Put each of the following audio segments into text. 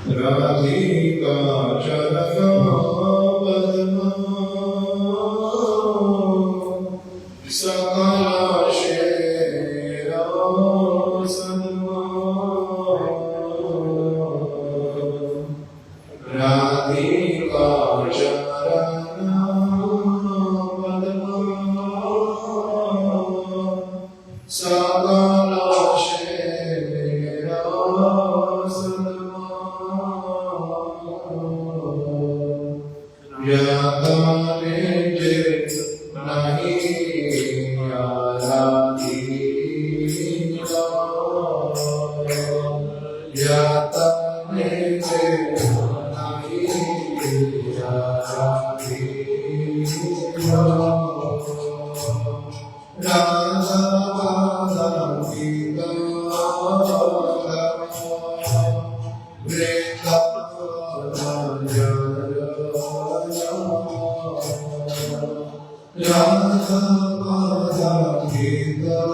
राधिका चरणा पद्मा सकल शेरा सन्मा राधिका चरणा पद्मा सकल शेरा याताने चित नहीं आराधीका याताने चित नहीं आराधीका Radha Madha Gita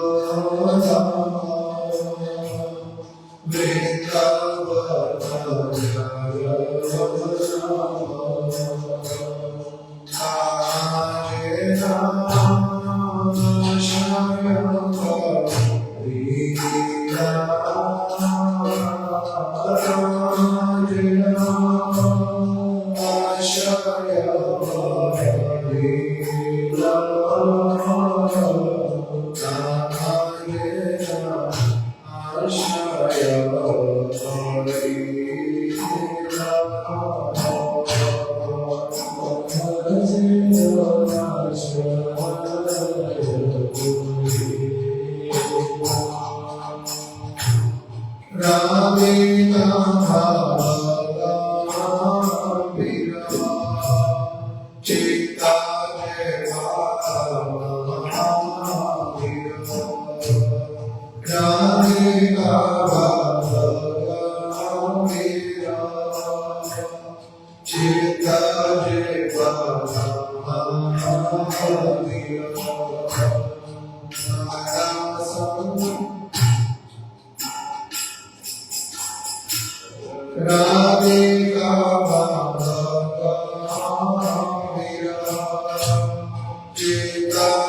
Radha Madha Gita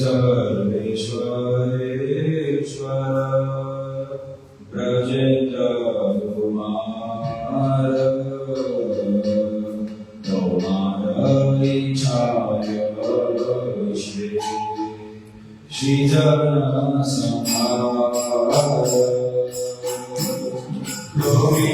सर्वेश्वरेश्वर व्रजेत Kumar Kumar इच्छाय Srijan संहार Glory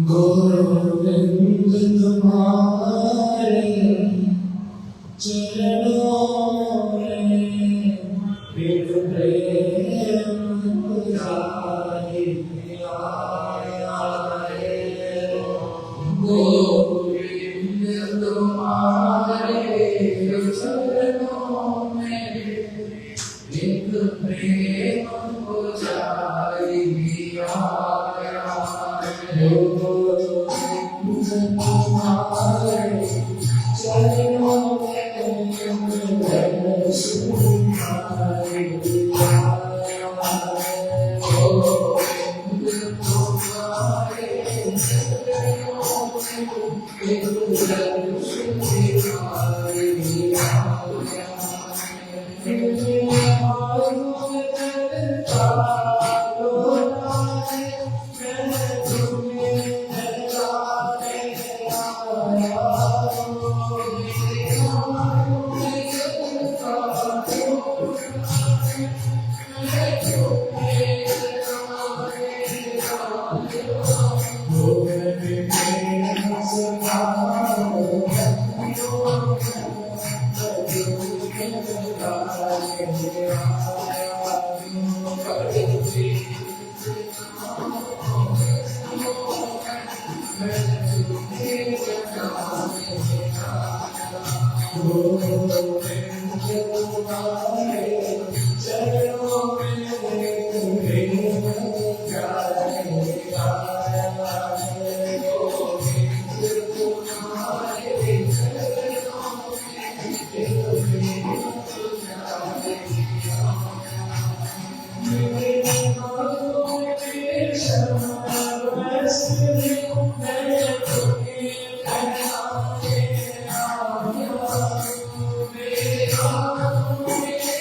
गोविंद तुम्हारे चरणों में एक प्रेम पुजारी आया है। गोविंद तुम्हारे चरणों में एक प्रेम पुजारी आया है।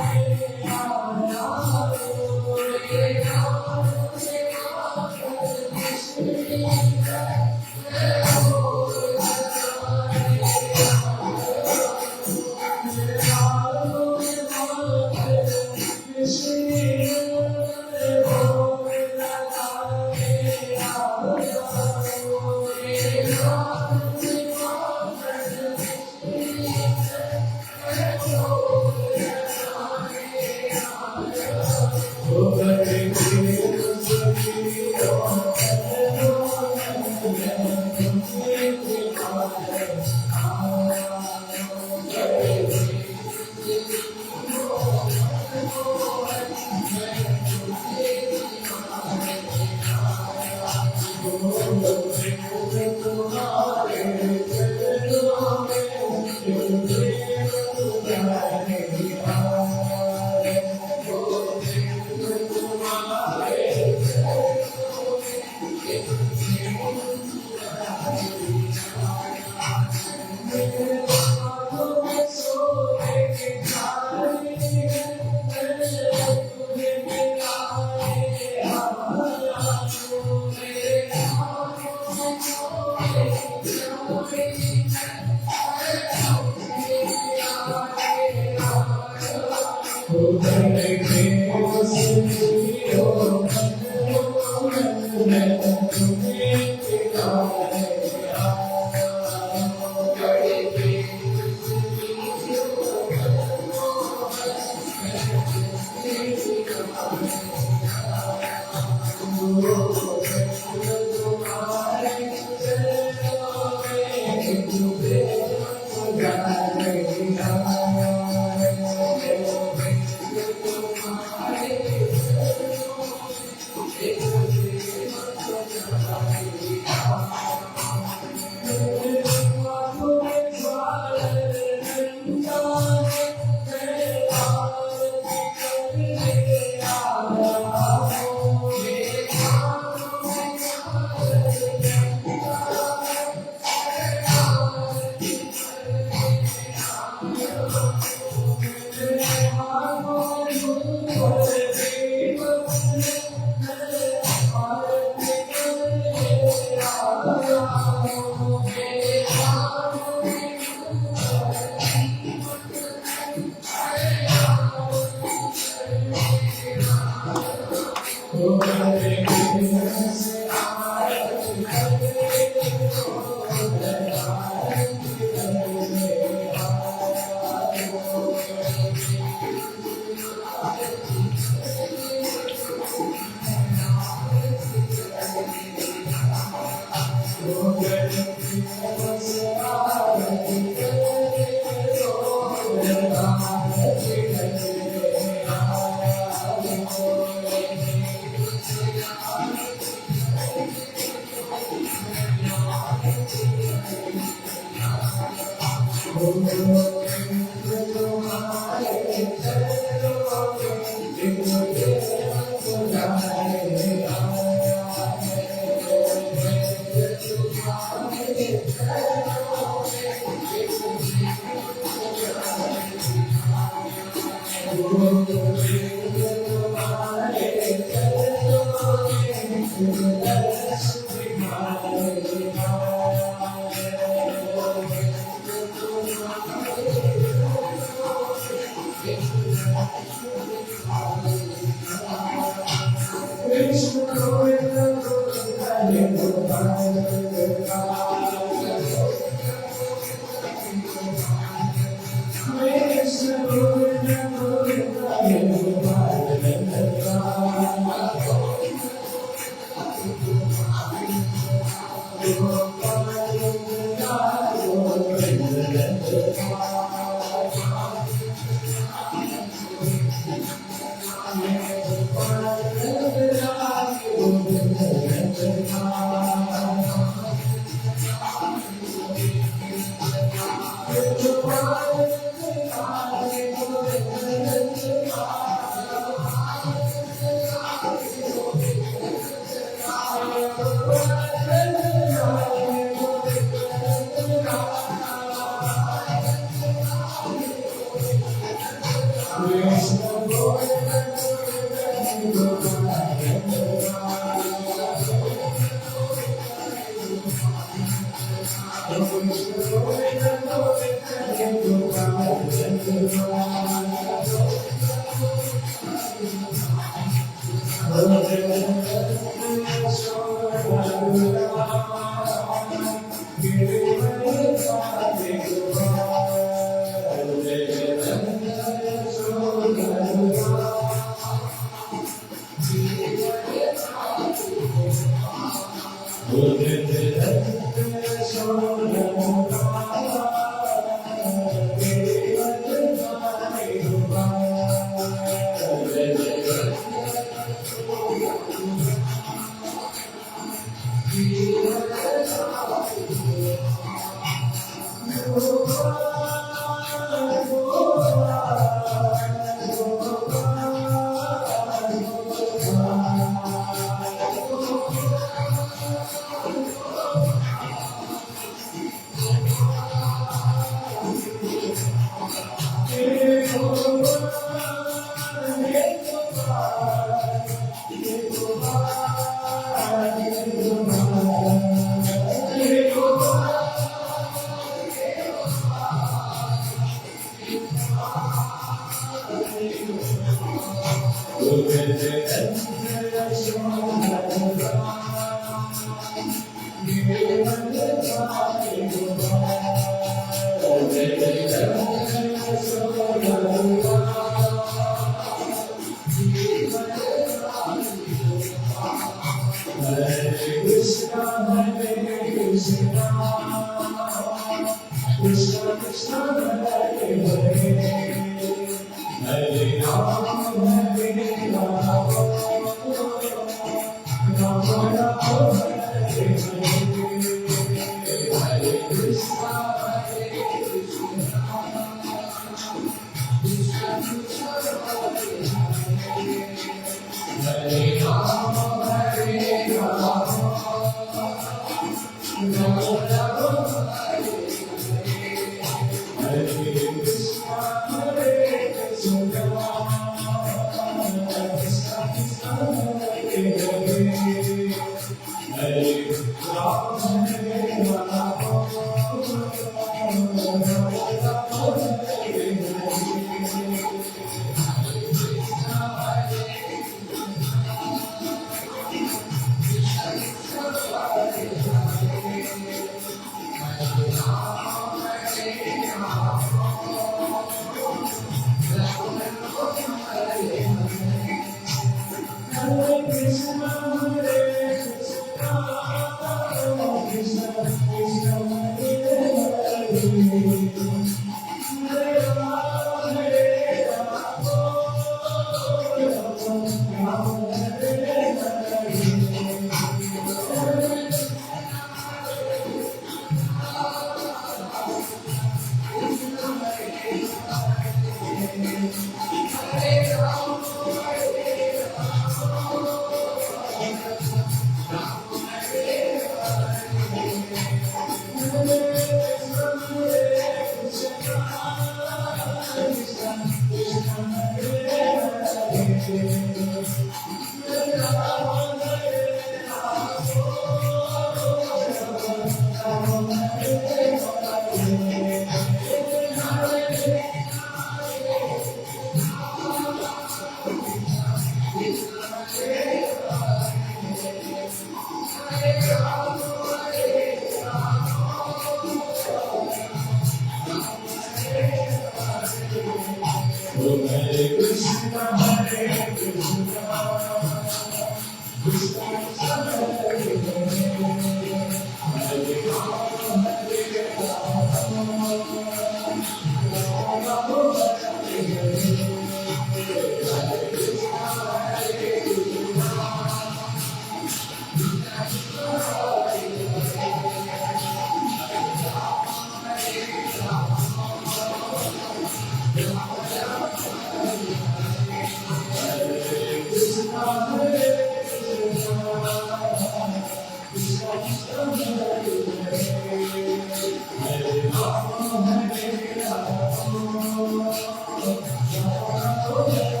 Oh,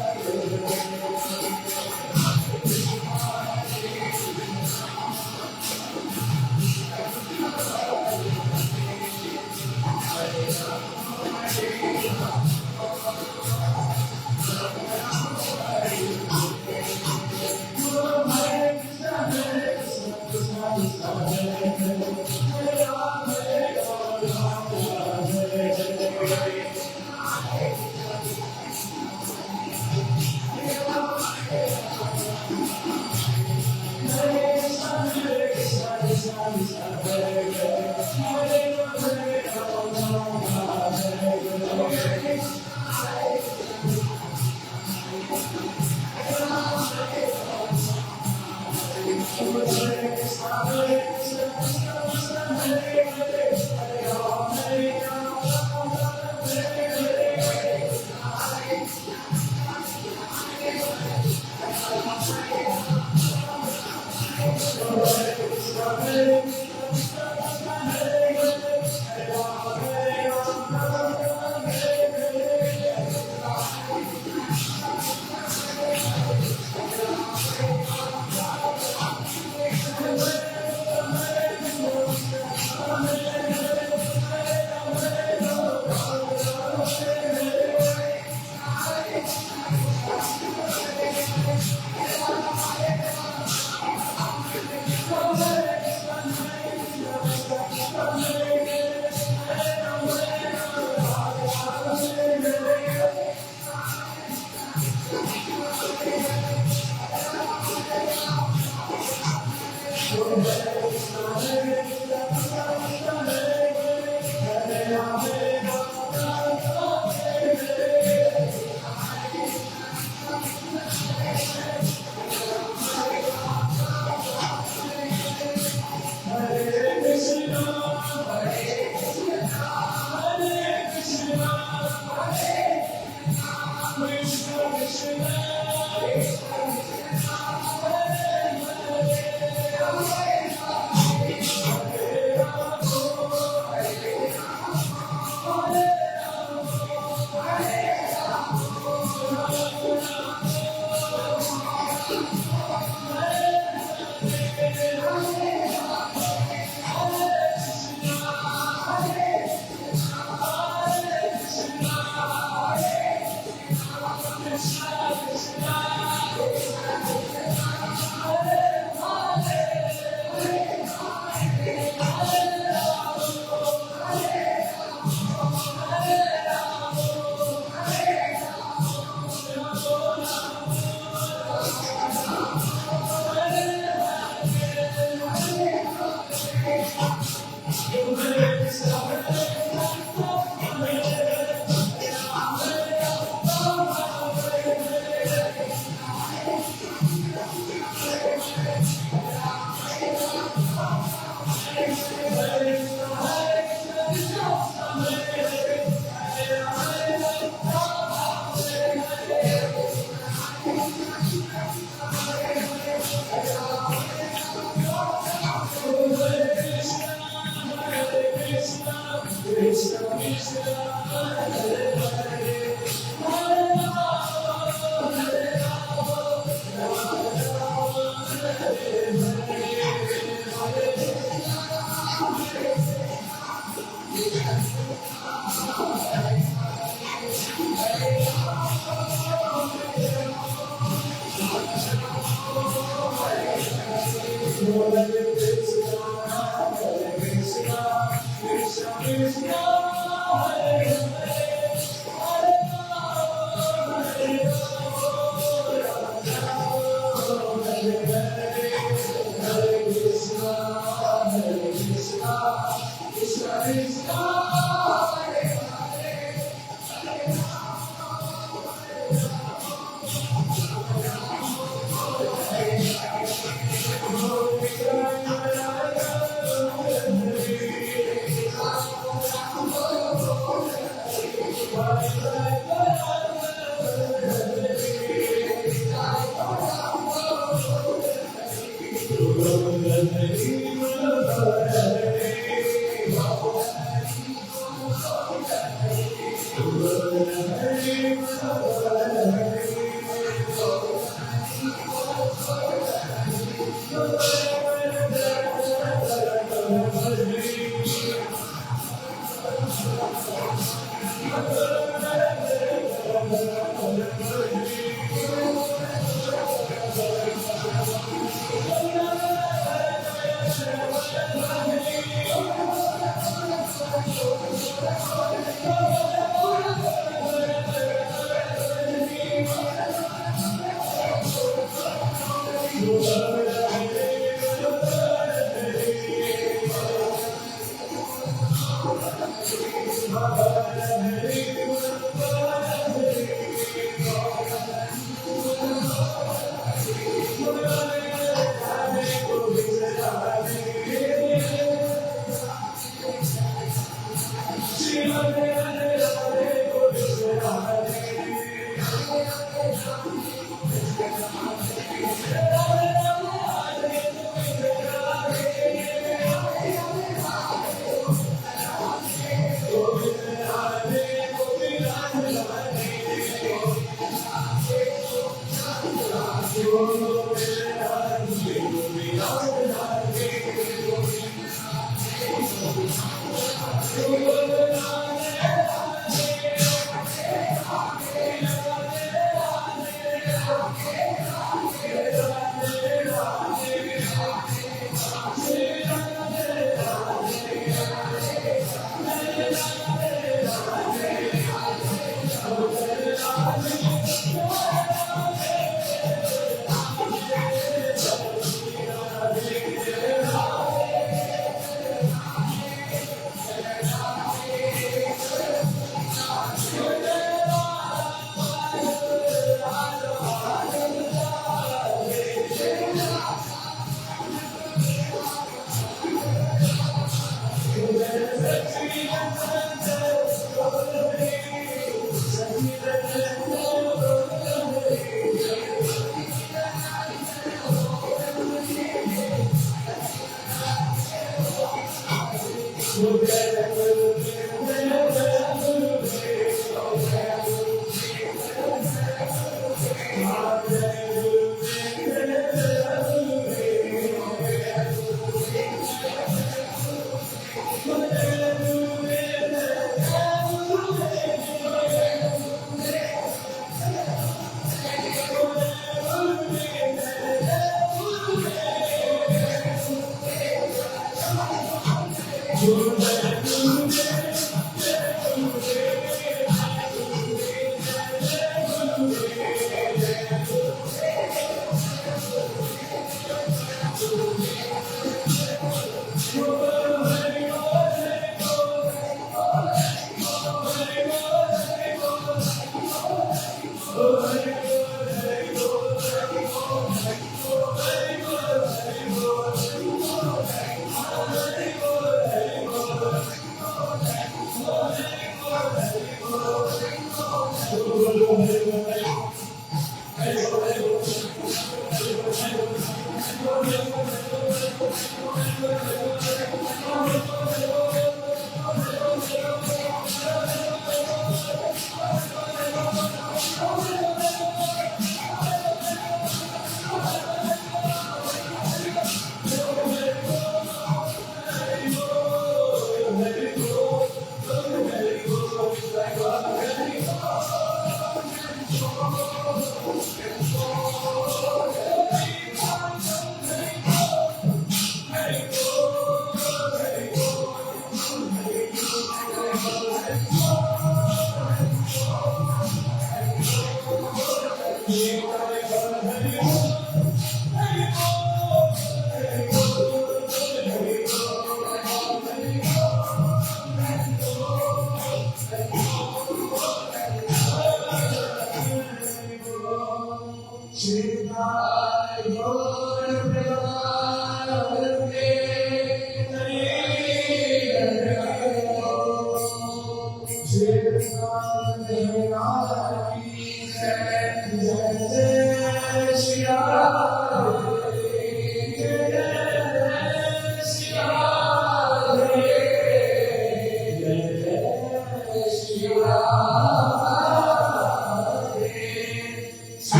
Hare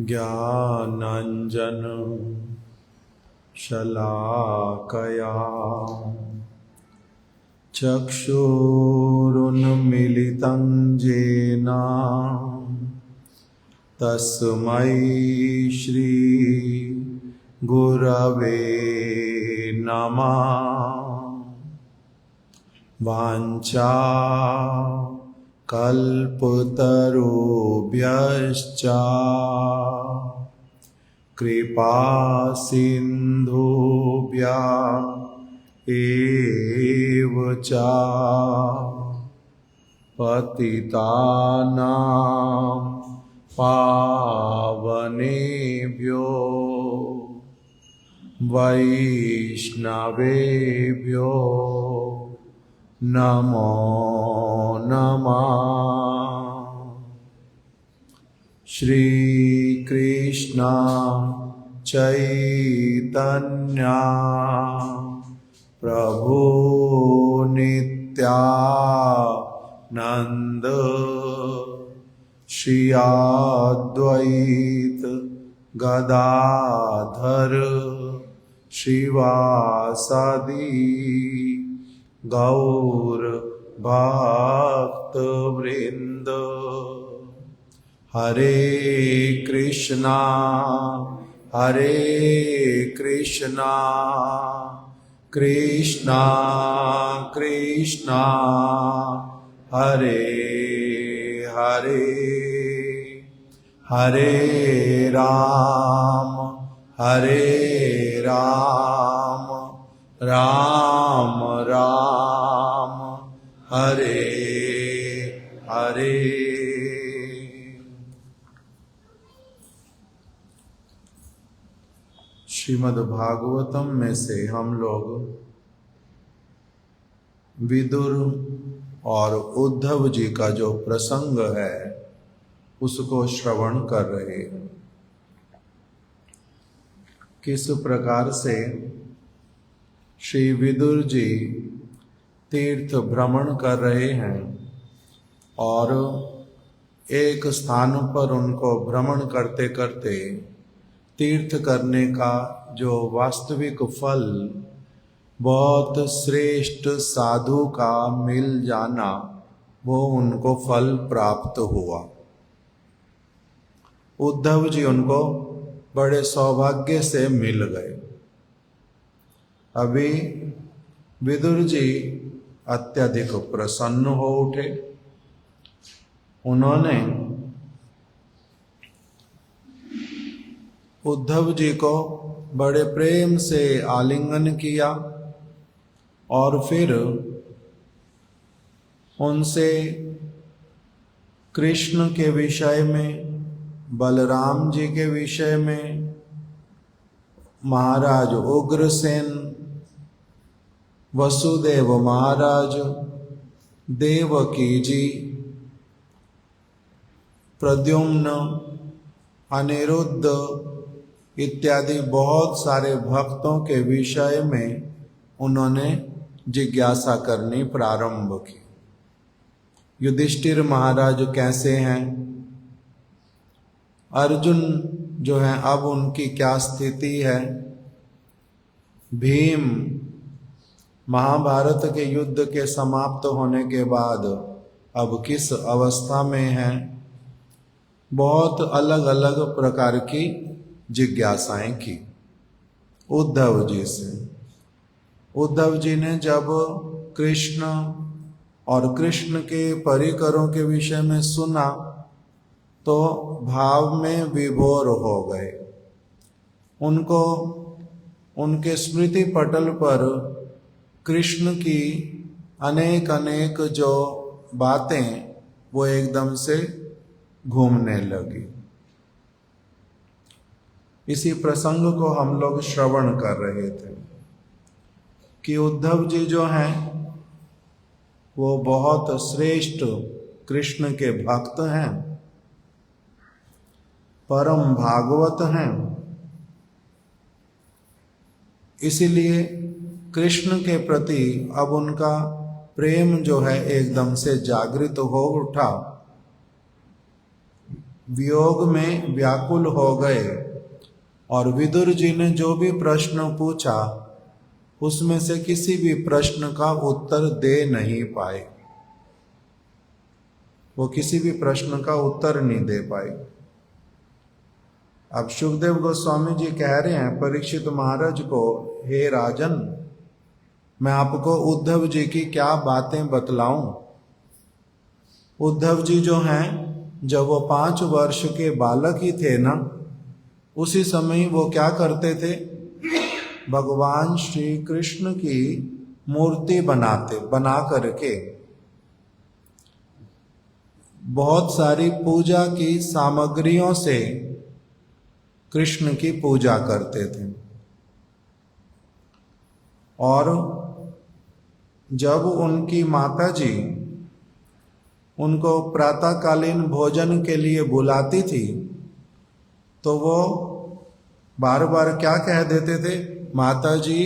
ज्ञानाञ्जन शलाकया चक्षुरुन्मिलितं येन तस्मै श्री गुरवे नमः। वाञ्छा कल्पतरुभ्यश्च कृपा सिन्धुभ्यः एव च पतितानां पावनेभ्यो वैष्णवेभ्यो नमो नमः। श्री कृष्ण चैतन्य प्रभु नित्यानंद श्री अद्वैत गदाधर श्रीवासादि गौर भक्त वृंद। हरे कृष्णा कृष्णा कृष्णा हरे हरे, हरे राम राम राम हरे हरे। श्रीमद् भागवतम में से हम लोग विदुर और उद्धव जी का जो प्रसंग है उसको श्रवण कर रहे हैं। किस प्रकार से श्री विदुर जी तीर्थ भ्रमण कर रहे हैं और एक स्थान पर उनको भ्रमण करते करते तीर्थ करने का जो वास्तविक फल बहुत श्रेष्ठ साधु का मिल जाना, वो उनको फल प्राप्त हुआ। उद्धव जी उनको बड़े सौभाग्य से मिल गए। अभी विदुर जी अत्यधिक प्रसन्न हो उठे। उन्होंने उद्धव जी को बड़े प्रेम से आलिंगन किया और फिर उनसे कृष्ण के विषय में, बलराम जी के विषय में, महाराज उग्रसेन, वसुदेव महाराज, देवकी जी, प्रद्युम्न, अनिरुद्ध इत्यादि बहुत सारे भक्तों के विषय में उन्होंने जिज्ञासा करनी प्रारंभ की। युधिष्ठिर महाराज कैसे हैं, अर्जुन जो है अब उनकी क्या स्थिति है, भीम महाभारत के युद्ध के समाप्त होने के बाद अब किस अवस्था में हैं, बहुत अलग अलग प्रकार की जिज्ञासाएं की उद्धव जी से। उद्धव जी ने जब कृष्ण और कृष्ण के परिकरों के विषय में सुना तो भाव में विभोर हो गए। उनको उनके स्मृति पटल पर कृष्ण की अनेक अनेक जो बातें वो एकदम से घूमने लगी। इसी प्रसंग को हम लोग श्रवण कर रहे थे कि उद्धव जी जो हैं वो बहुत श्रेष्ठ कृष्ण के भक्त हैं, परम भागवत हैं। इसीलिए कृष्ण के प्रति अब उनका प्रेम जो है एकदम से जागृत हो उठा। वियोग में व्याकुल हो गए और विदुर जी ने जो भी प्रश्न पूछा उसमें से किसी भी प्रश्न का उत्तर दे नहीं पाए। वो किसी भी प्रश्न का उत्तर नहीं दे पाए। अब सुखदेव गोस्वामी जी कह रहे हैं परीक्षित महाराज को, हे राजन, मैं आपको उद्धव जी की क्या बातें बतलाऊं। उद्धव जी जो हैं, जब वो 5 वर्ष के बालक ही थे ना, उसी समय वो क्या करते थे, भगवान श्री कृष्ण की मूर्ति बना करके बहुत सारी पूजा की सामग्रियों से कृष्ण की पूजा करते थे। और जब उनकी माता जी उनको प्रातःकालीन भोजन के लिए बुलाती थी, तो वो बार बार क्या कह देते थे, माता जी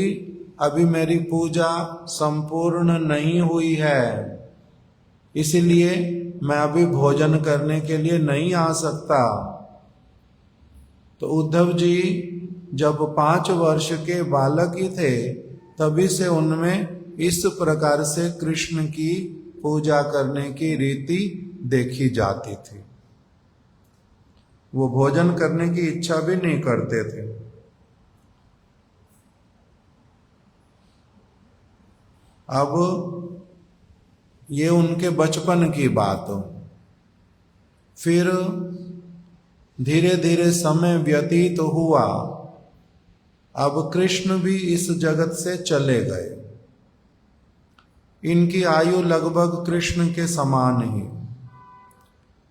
अभी मेरी पूजा संपूर्ण नहीं हुई है, इसलिए मैं अभी भोजन करने के लिए नहीं आ सकता। तो उद्धव जी जब 5 वर्ष के बालक ही थे, तभी से उनमें इस प्रकार से कृष्ण की पूजा करने की रीति देखी जाती थी। वो भोजन करने की इच्छा भी नहीं करते थे। अब ये उनके बचपन की बात हो। फिर धीरे धीरे समय व्यतीत हुआ। अब कृष्ण भी इस जगत से चले गए। इनकी आयु लगभग कृष्ण के समान ही,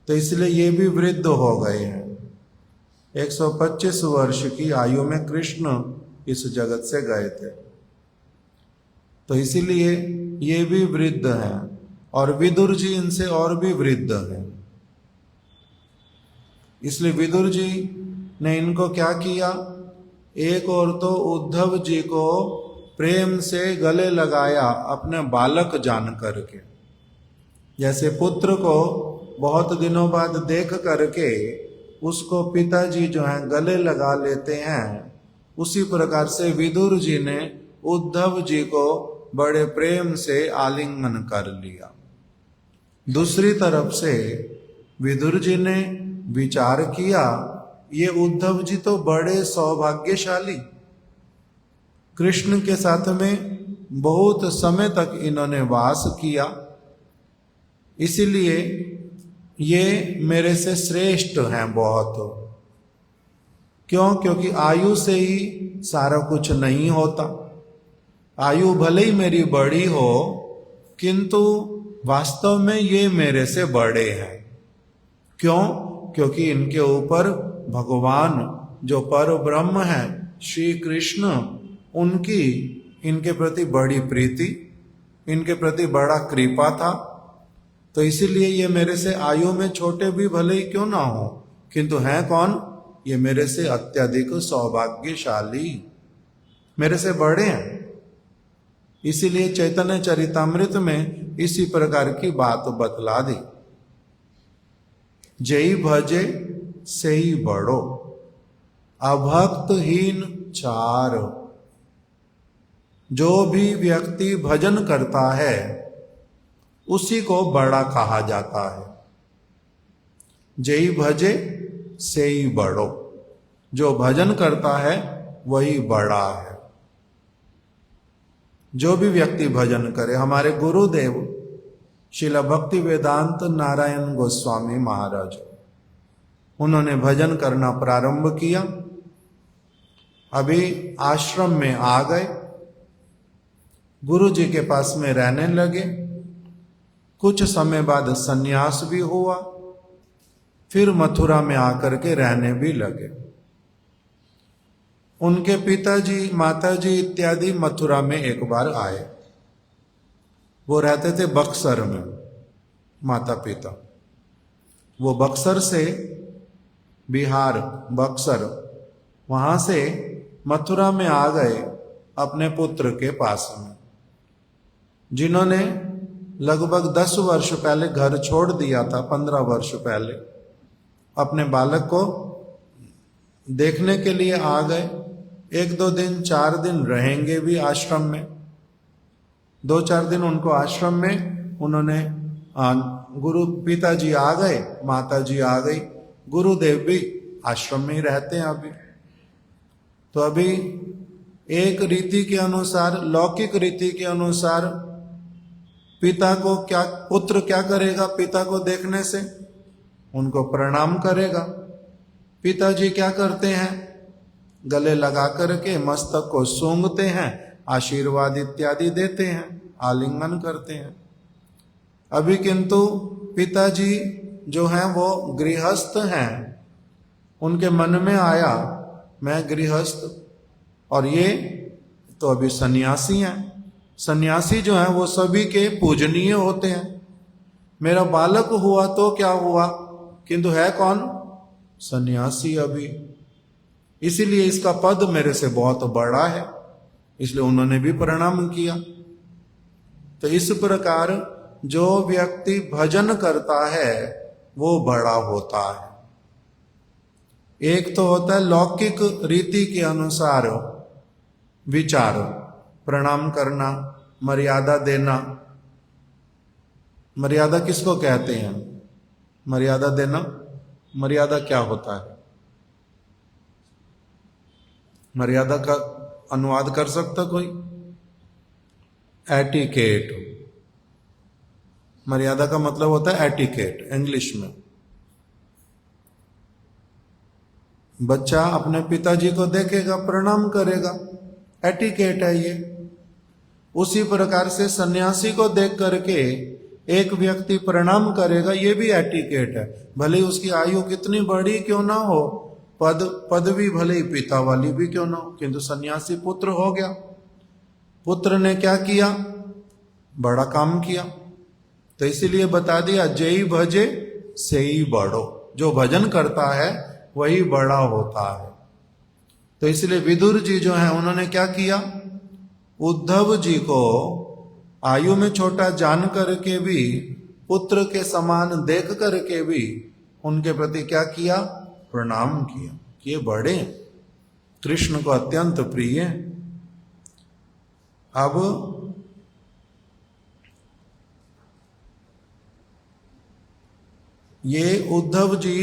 तो इसलिए ये भी वृद्ध हो गए हैं। 125 वर्ष की आयु में कृष्ण इस जगत से गए थे, तो इसीलिए ये भी वृद्ध हैं। और विदुर जी इनसे और भी वृद्ध हैं। इसलिए विदुर जी ने इनको क्या किया, एक और तो उद्धव जी को प्रेम से गले लगाया अपने बालक जान करके। जैसे पुत्र को बहुत दिनों बाद देख करके उसको पिताजी जो हैं गले लगा लेते हैं, उसी प्रकार से विदुर जी ने उद्धव जी को बड़े प्रेम से आलिंगन कर लिया। दूसरी तरफ से विदुर जी ने विचार किया, ये उद्धव जी तो बड़े सौभाग्यशाली, कृष्ण के साथ में बहुत समय तक इन्होंने वास किया, इसीलिए ये मेरे से श्रेष्ठ हैं बहुत। क्यों? क्योंकि आयु से ही सारा कुछ नहीं होता। आयु भले ही मेरी बड़ी हो, किंतु वास्तव में ये मेरे से बड़े हैं। क्यों? क्योंकि इनके ऊपर भगवान जो पर ब्रह्म है श्री कृष्ण, उनकी इनके प्रति बड़ी प्रीति, इनके प्रति बड़ा कृपा था। तो इसीलिए ये मेरे से आयु में छोटे भी भले ही क्यों ना हो, किंतु हैं कौन? ये मेरे से अत्यधिक सौभाग्यशाली, मेरे से बड़े हैं। इसीलिए चैतन्य चरितामृत में इसी प्रकार की बात बतला दी। जय भजे से ही बड़ो, अभक्तहीन चार। जो भी व्यक्ति भजन करता है उसी को बड़ा कहा जाता है। जय भजे से ही बड़ो, जो भजन करता है वही बड़ा है। जो भी व्यक्ति भजन करे, हमारे गुरुदेव श्रील भक्ति वेदांत नारायण गोस्वामी महाराज, उन्होंने भजन करना प्रारंभ किया। अभी आश्रम में आ गए, गुरु जी के पास में रहने लगे। कुछ समय बाद सन्यास भी हुआ, फिर मथुरा में आकर के रहने भी लगे। उनके पिताजी, माताजी इत्यादि मथुरा में एक बार आए। वो रहते थे बक्सर में, माता पिता। वो बक्सर से, बिहार बक्सर, वहां से मथुरा में आ गए अपने पुत्र के पास में, जिन्होंने लगभग 10 वर्ष पहले घर छोड़ दिया था। 15 वर्ष पहले अपने बालक को देखने के लिए आ गए। 1-2 दिन 4 दिन रहेंगे भी आश्रम में। 2-4 दिन उनको आश्रम में उन्होंने गुरु पिताजी आ गए, माताजी आ गई, गुरुदेव भी आश्रम में ही रहते हैं अभी। तो अभी एक रीति के अनुसार, लौकिक रीति के अनुसार पिता को क्या, पुत्र क्या करेगा? पिता को देखने से उनको प्रणाम करेगा। पिताजी क्या करते हैं? गले लगा करके मस्तक को सूंघते हैं, आशीर्वाद इत्यादि देते हैं, आलिंगन करते हैं। अभी किंतु पिताजी जो हैं वो गृहस्थ हैं। उनके मन में आया मैं गृहस्थ और ये तो अभी सन्यासी हैं। सन्यासी जो हैं वो सभी के पूजनीय होते हैं। मेरा बालक हुआ तो क्या हुआ, किंतु है कौन? सन्यासी अभी। इसीलिए इसका पद मेरे से बहुत बड़ा है, इसलिए उन्होंने भी प्रणाम किया। तो इस प्रकार जो व्यक्ति भजन करता है वो बड़ा होता है। एक तो होता है लौकिक रीति के अनुसार विचार, प्रणाम करना, मर्यादा देना। मर्यादा किसको कहते हैं? मर्यादा देना, मर्यादा क्या होता है? मर्यादा का अनुवाद कर सकता कोई? एटिकेट। मर्यादा का मतलब होता है एटिकेट इंग्लिश में। बच्चा अपने पिताजी को देखेगा, प्रणाम करेगा, एटिकेट है ये। उसी प्रकार से सन्यासी को देख करके एक व्यक्ति प्रणाम करेगा, ये भी एटिकेट है। भले ही उसकी आयु कितनी बड़ी क्यों ना हो, पदवी भले ही पिता वाली भी क्यों ना हो, किंतु सन्यासी पुत्र हो गया। पुत्र ने क्या किया? बड़ा काम किया। तो इसीलिए बता दिया जय भजे से ही बड़ो। जो भजन करता है वही बड़ा होता है। तो इसलिए विदुर जी जो हैं उन्होंने क्या किया? उद्धव जी को आयु में छोटा जान करके भी, पुत्र के समान देख करके भी उनके प्रति क्या किया? प्रणाम किया। ये बड़े कृष्ण को अत्यंत प्रिय। अब ये उद्धव जी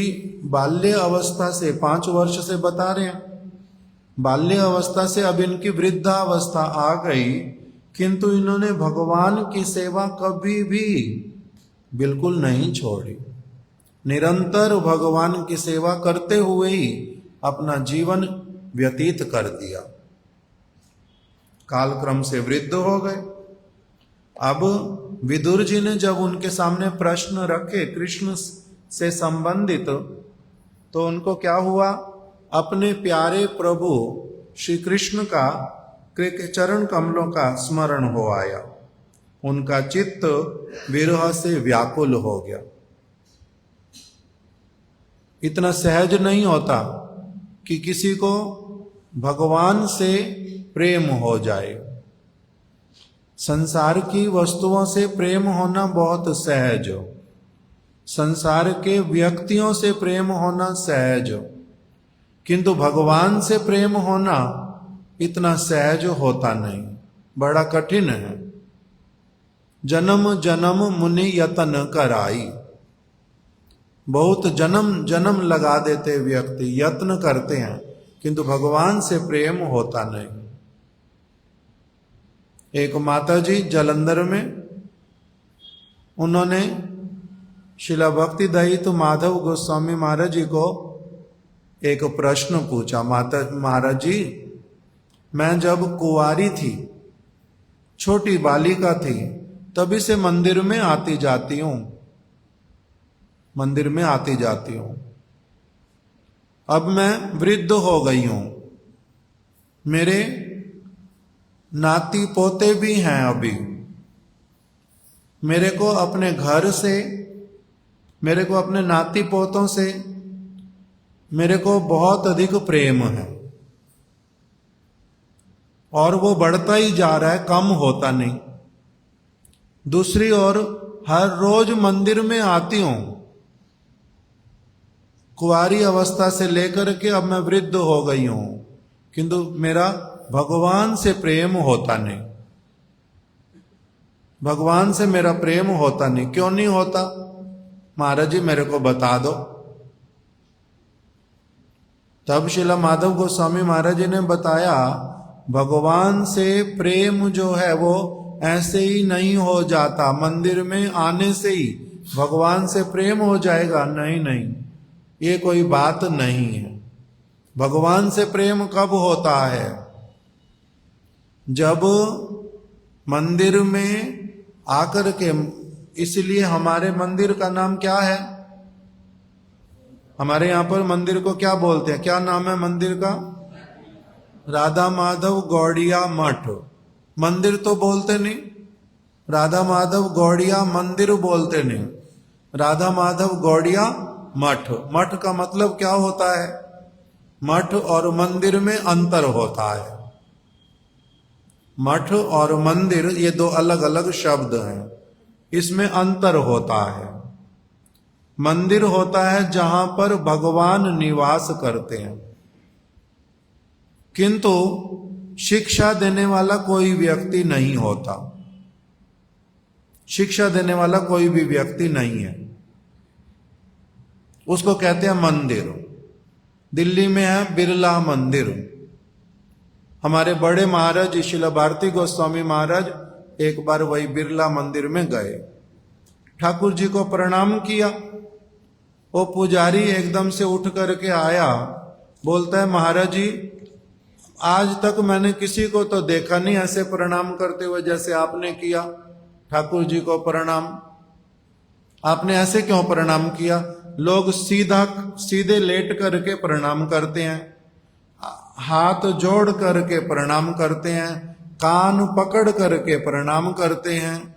बाल्य अवस्था से 5 वर्ष से बता रहे हैं, बाल्य अवस्था से अब इनकी वृद्धावस्था आ गई, किंतु इन्होंने भगवान की सेवा कभी भी बिल्कुल नहीं छोड़ी। निरंतर भगवान की सेवा करते हुए ही अपना जीवन व्यतीत कर दिया। कालक्रम से वृद्ध हो गए। अब विदुर जी ने जब उनके सामने प्रश्न रखे कृष्ण से संबंधित, तो उनको क्या हुआ? अपने प्यारे प्रभु श्री कृष्ण का चरण कमलों का स्मरण हो आया। उनका चित्त विरह से व्याकुल हो गया। इतना सहज नहीं होता कि किसी को भगवान से प्रेम हो जाए। संसार की वस्तुओं से प्रेम होना बहुत सहज हो, संसार के व्यक्तियों से प्रेम होना सहज हो, किंतु भगवान से प्रेम होना इतना सहज होता नहीं, बड़ा कठिन है। जन्म जन्म मुनि यतन कराई। बहुत जन्म जन्म लगा देते व्यक्ति, यत्न करते हैं, किंतु भगवान से प्रेम होता नहीं। एक माताजी जालंधर में, उन्होंने शिला भक्ति दयित माधव गोस्वामी महाराज जी को एक प्रश्न पूछा। माता महाराज जी, मैं जब कुंवारी थी, छोटी बालिका थी, तभी से मंदिर में आती जाती हूं, मंदिर में आती जाती हूं। अब मैं वृद्ध हो गई हूं, मेरे नाती पोते भी हैं अभी। मेरे को अपने घर से, मेरे को अपने नाती पोतों से मेरे को बहुत अधिक प्रेम है, और वो बढ़ता ही जा रहा है, कम होता नहीं। दूसरी ओर हर रोज मंदिर में आती हूं, कुंवारी अवस्था से लेकर के अब मैं वृद्ध हो गई हूं, किंतु मेरा भगवान से प्रेम होता नहीं, भगवान से मेरा प्रेम होता नहीं। क्यों नहीं होता? महाराज जी मेरे को बता दो। तब श्रील माधव गोस्वामी महाराज जी ने बताया, भगवान से प्रेम जो है वो ऐसे ही नहीं हो जाता, मंदिर में आने से ही भगवान से प्रेम हो जाएगा। नहीं नहीं, ये कोई बात नहीं है। भगवान से प्रेम कब होता है? जब मंदिर में आकर के, इसलिए हमारे मंदिर का नाम क्या है? हमारे यहाँ पर मंदिर को क्या बोलते हैं? क्या नाम है मंदिर का? राधा माधव गौड़िया मठ। मंदिर तो बोलते नहीं, राधा माधव गौड़िया मंदिर बोलते नहीं, राधा माधव गौड़िया मठ। मठ का मतलब क्या होता है? मठ और मंदिर में अंतर होता है। मठ और मंदिर ये दो अलग अलग शब्द हैं, इसमें अंतर होता है। मंदिर होता है जहां पर भगवान निवास करते हैं, किंतु शिक्षा देने वाला कोई व्यक्ति नहीं होता। शिक्षा देने वाला कोई भी व्यक्ति नहीं है, उसको कहते हैं मंदिर। दिल्ली में है बिरला मंदिर। हमारे बड़े महाराज श्रील भारती गोस्वामी महाराज एक बार वही बिरला मंदिर में गए, ठाकुर जी को प्रणाम किया। वो पुजारी एकदम से उठ करके आया, बोलता है महाराज जी आज तक मैंने किसी को तो देखा नहीं ऐसे प्रणाम करते हुए जैसे आपने किया। ठाकुर जी को प्रणाम, आपने ऐसे क्यों प्रणाम किया? लोग सीधे लेट करके प्रणाम करते हैं, हाथ जोड़ करके प्रणाम करते हैं, कान पकड़ करके प्रणाम करते हैं,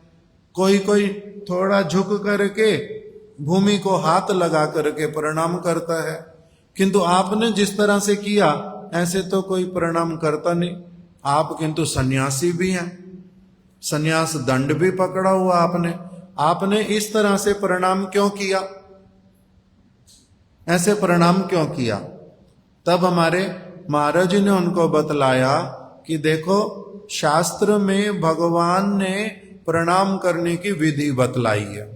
कोई कोई थोड़ा झुक करके भूमि को हाथ लगा करके प्रणाम करता है। किंतु आपने जिस तरह से किया ऐसे तो कोई प्रणाम करता नहीं। आप किंतु सन्यासी भी हैं, सन्यास दंड भी पकड़ा हुआ आपने, आपने इस तरह से प्रणाम क्यों किया? ऐसे प्रणाम क्यों किया? तब हमारे महाराज जी ने उनको बतलाया कि देखो शास्त्र में भगवान ने प्रणाम करने की विधि बतलाई है।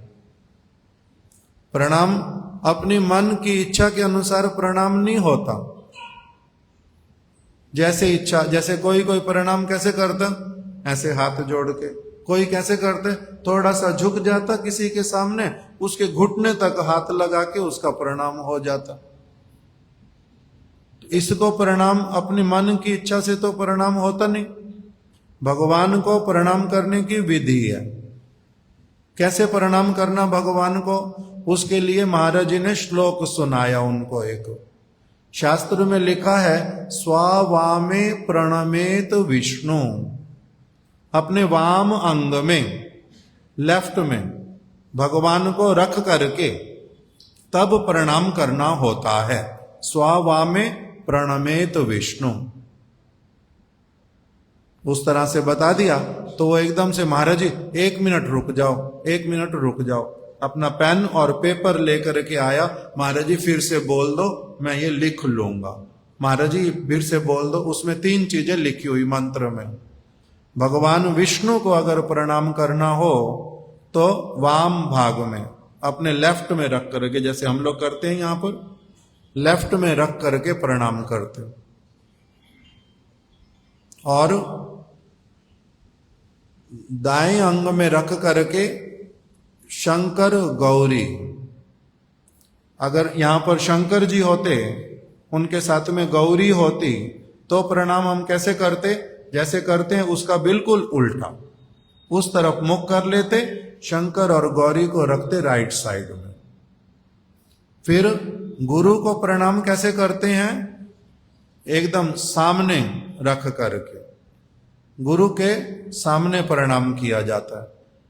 प्रणाम अपनी मन की इच्छा के अनुसार प्रणाम नहीं होता। जैसे इच्छा, जैसे कोई प्रणाम कैसे करता? ऐसे हाथ जोड़ के। कोई कैसे करते? थोड़ा सा झुक जाता किसी के सामने, उसके घुटने तक हाथ लगा के उसका प्रणाम हो जाता। इसको प्रणाम अपनी मन की इच्छा से तो प्रणाम होता नहीं। भगवान को प्रणाम करने की विधि है। कैसे प्रणाम करना भगवान को, उसके लिए महाराज जी ने श्लोक सुनाया उनको। एक शास्त्र में लिखा है, स्वावामे प्रणमेत विष्णु। अपने वाम अंग में, लेफ्ट में भगवान को रख करके तब प्रणाम करना होता है। स्वावामे प्रणमेत विष्णु, उस तरह से बता दिया। तो वो एकदम से महाराज जी 1 मिनट रुक जाओ, 1 मिनट रुक जाओ, अपना पेन और पेपर लेकर के आया। महाराज जी फिर से बोल दो, मैं ये लिख लूंगा। महाराज जी फिर से बोल दो। उसमें 3 चीजें लिखी हुई मंत्र में। भगवान विष्णु को अगर प्रणाम करना हो तो वाम भाग में, अपने लेफ्ट में रख करके, जैसे हम लोग करते हैं यहां पर, लेफ्ट में रख करके प्रणाम करते। और दाएं अंग में रख करके शंकर गौरी, अगर यहां पर शंकर जी होते, उनके साथ में गौरी होती, तो प्रणाम हम कैसे करते? जैसे करते हैं उसका बिल्कुल उल्टा, उस तरफ मुख कर लेते, शंकर और गौरी को रखते राइट साइड में। फिर गुरु को प्रणाम कैसे करते हैं? एकदम सामने रख करके गुरु के सामने प्रणाम किया जाता है।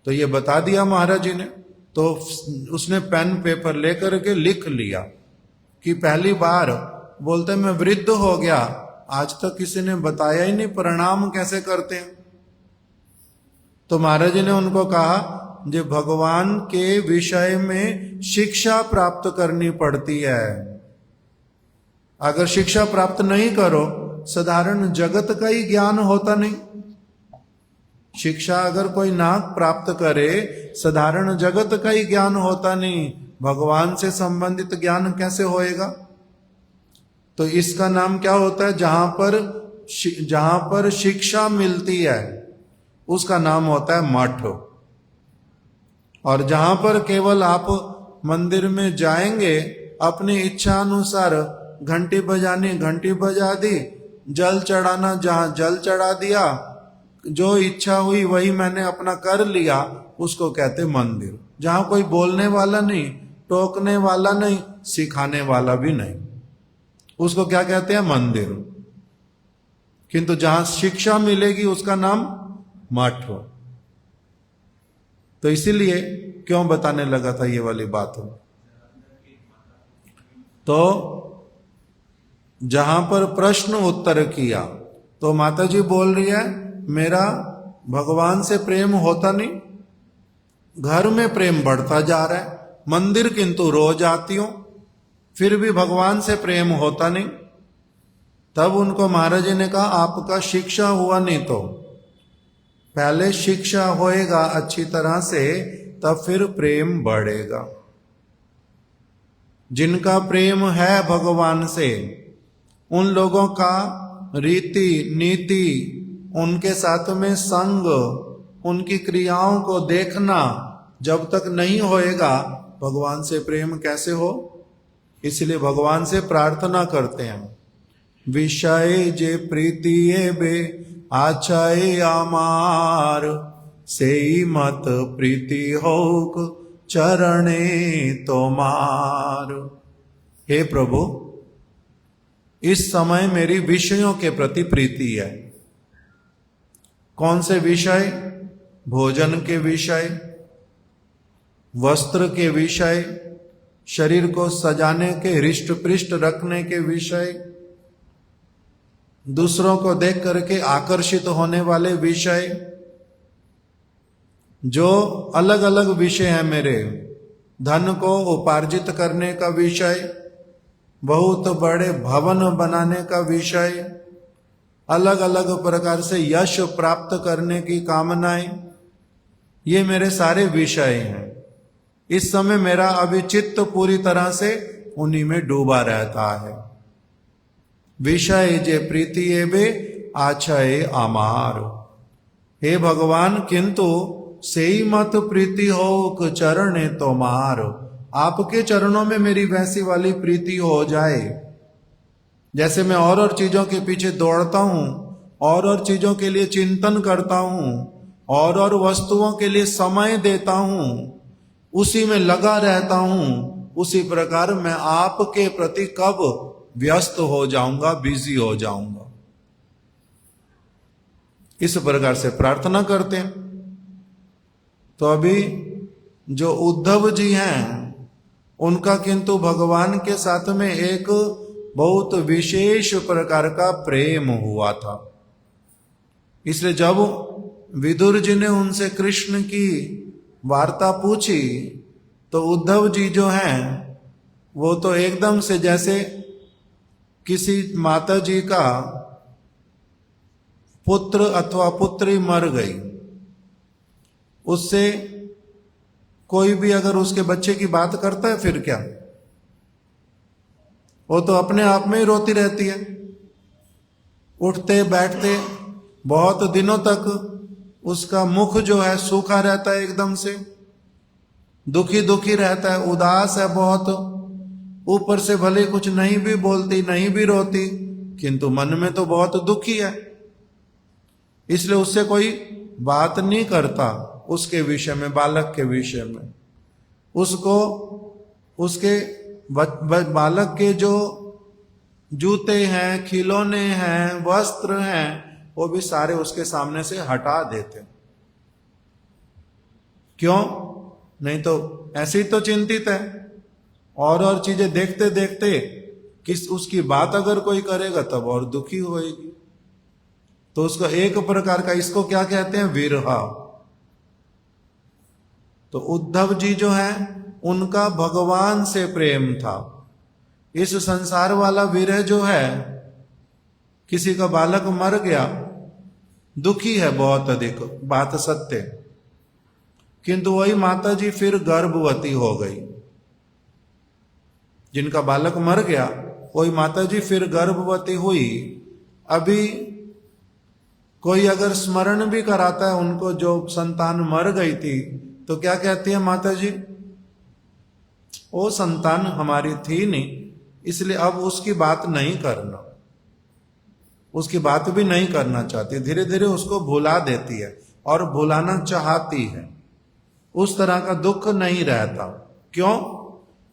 तो ये बता दिया महाराज जी ने। तो उसने पेन पेपर लेकर के लिख लिया कि पहली बार बोलते मैं वृद्ध हो गया, आज तक किसी ने बताया ही नहीं प्रणाम कैसे करते हैं। तो महाराज जी ने उनको कहा, जो भगवान के विषय में शिक्षा प्राप्त करनी पड़ती है। अगर शिक्षा प्राप्त नहीं करो साधारण जगत का ही ज्ञान होता नहीं। शिक्षा अगर कोई ना प्राप्त करे, साधारण जगत का ही ज्ञान होता नहीं, भगवान से संबंधित ज्ञान कैसे होएगा? तो इसका नाम क्या होता है? जहां पर शिक्षा मिलती है उसका नाम होता है मठ। और जहां पर केवल आप मंदिर में जाएंगे, अपनी इच्छा अनुसार घंटी बजानी घंटी बजा दी, जल चढ़ाना जहां जल चढ़ा दिया, जो इच्छा हुई वही मैंने अपना कर लिया, उसको कहते मंदिर। जहां कोई बोलने वाला नहीं, टोकने वाला नहीं, सिखाने वाला भी नहीं, उसको क्या कहते हैं? मंदिर। किंतु जहां शिक्षा मिलेगी उसका नाम मठ हो। तो इसीलिए क्यों बताने लगा था ये वाली बात हो? तो जहां पर प्रश्न उत्तर किया तो माता जी बोल रही है मेरा भगवान से प्रेम होता नहीं, घर में प्रेम बढ़ता जा रहा है, मंदिर किंतु रोज आती हूं, फिर भी भगवान से प्रेम होता नहीं। तब उनको महाराज जी ने कहा आपका शिक्षा हुआ नहीं, तो पहले शिक्षा होएगा अच्छी तरह से, तब फिर प्रेम बढ़ेगा। जिनका प्रेम है भगवान से, उन लोगों का रीति नीति, उनके साथ में संग, उनकी क्रियाओं को देखना जब तक नहीं होएगा, भगवान से प्रेम कैसे हो? इसलिए भगवान से प्रार्थना करते हैं, विषय जे प्रीति बे आचाए आमार, सेई मत प्रीति होक चरणे तोमार। हे प्रभु, इस समय मेरी विषयों के प्रति प्रीति है। कौन से विषय? भोजन के विषय, वस्त्र के विषय, शरीर को सजाने के, हृष्ट पृष्ठ रखने के विषय, दूसरों को देख करके आकर्षित होने वाले विषय, जो अलग अलग विषय हैं मेरे, धन को उपार्जित करने का विषय, बहुत बड़े भवन बनाने का विषय, अलग अलग प्रकार से यश प्राप्त करने की कामनाएं, ये मेरे सारे विषय हैं। इस समय मेरा अभी चित्त पूरी तरह से उन्हीं में डूबा रहता है। विषय जे प्रीति एबे आछय आमार। हे भगवान, किंतु सेई मत प्रीति हो चरणे तोमार। आपके चरणों में मेरी वैसी वाली प्रीति हो जाए, जैसे मैं और चीजों के पीछे दौड़ता हूं, और चीजों के लिए चिंतन करता हूं, और वस्तुओं के लिए समय देता हूं, उसी में लगा रहता हूं, उसी प्रकार मैं आपके प्रति कब व्यस्त हो जाऊंगा, बिजी हो जाऊंगा। इस प्रकार से प्रार्थना करते हैं। तो अभी जो उद्धव जी हैं, उनका किंतु भगवान के साथ में एक बहुत विशेष प्रकार का प्रेम हुआ था। इसलिए जब विदुर जी ने उनसे कृष्ण की वार्ता पूछी, तो उद्धव जी जो हैं वो तो एकदम से जैसे किसी माता जी का पुत्र अथवा पुत्री मर गई, उससे कोई भी अगर उसके बच्चे की बात करता है फिर क्या, वो तो अपने आप में ही रोती रहती है। उठते बैठते बहुत दिनों तक उसका मुख जो है सूखा रहता है, एकदम से दुखी दुखी रहता है, उदास है बहुत। ऊपर से भले कुछ नहीं भी बोलती, नहीं भी रोती, किंतु मन में तो बहुत दुखी है। इसलिए उससे कोई बात नहीं करता उसके विषय में, बालक के विषय में। उसको उसके बालक के जो जूते हैं, खिलौने हैं, वस्त्र हैं, वो भी सारे उसके सामने से हटा देते। क्यों? नहीं तो ऐसे ही तो चिंतित है, और चीजें देखते देखते किस उसकी बात अगर कोई करेगा तब और दुखी होएगी। तो उसको एक प्रकार का, इसको क्या कहते हैं, विरह। तो उद्धव जी जो है उनका भगवान से प्रेम था। इस संसार वाला विरह जो है किसी का बालक मर गया, दुखी है बहुत अधिक, बात सत्य, किंतु वही माता जी फिर गर्भवती हो गई। जिनका बालक मर गया वही माता जी फिर गर्भवती हुई। अभी कोई अगर स्मरण भी कराता है उनको जो संतान मर गई थी, तो क्या कहती है माता जी, वो संतान हमारी थी नहीं, इसलिए अब उसकी बात नहीं करना, उसकी बात भी नहीं करना चाहती। धीरे धीरे उसको भुला देती है और भुलाना चाहती है। उस तरह का दुख नहीं रहता। क्यों?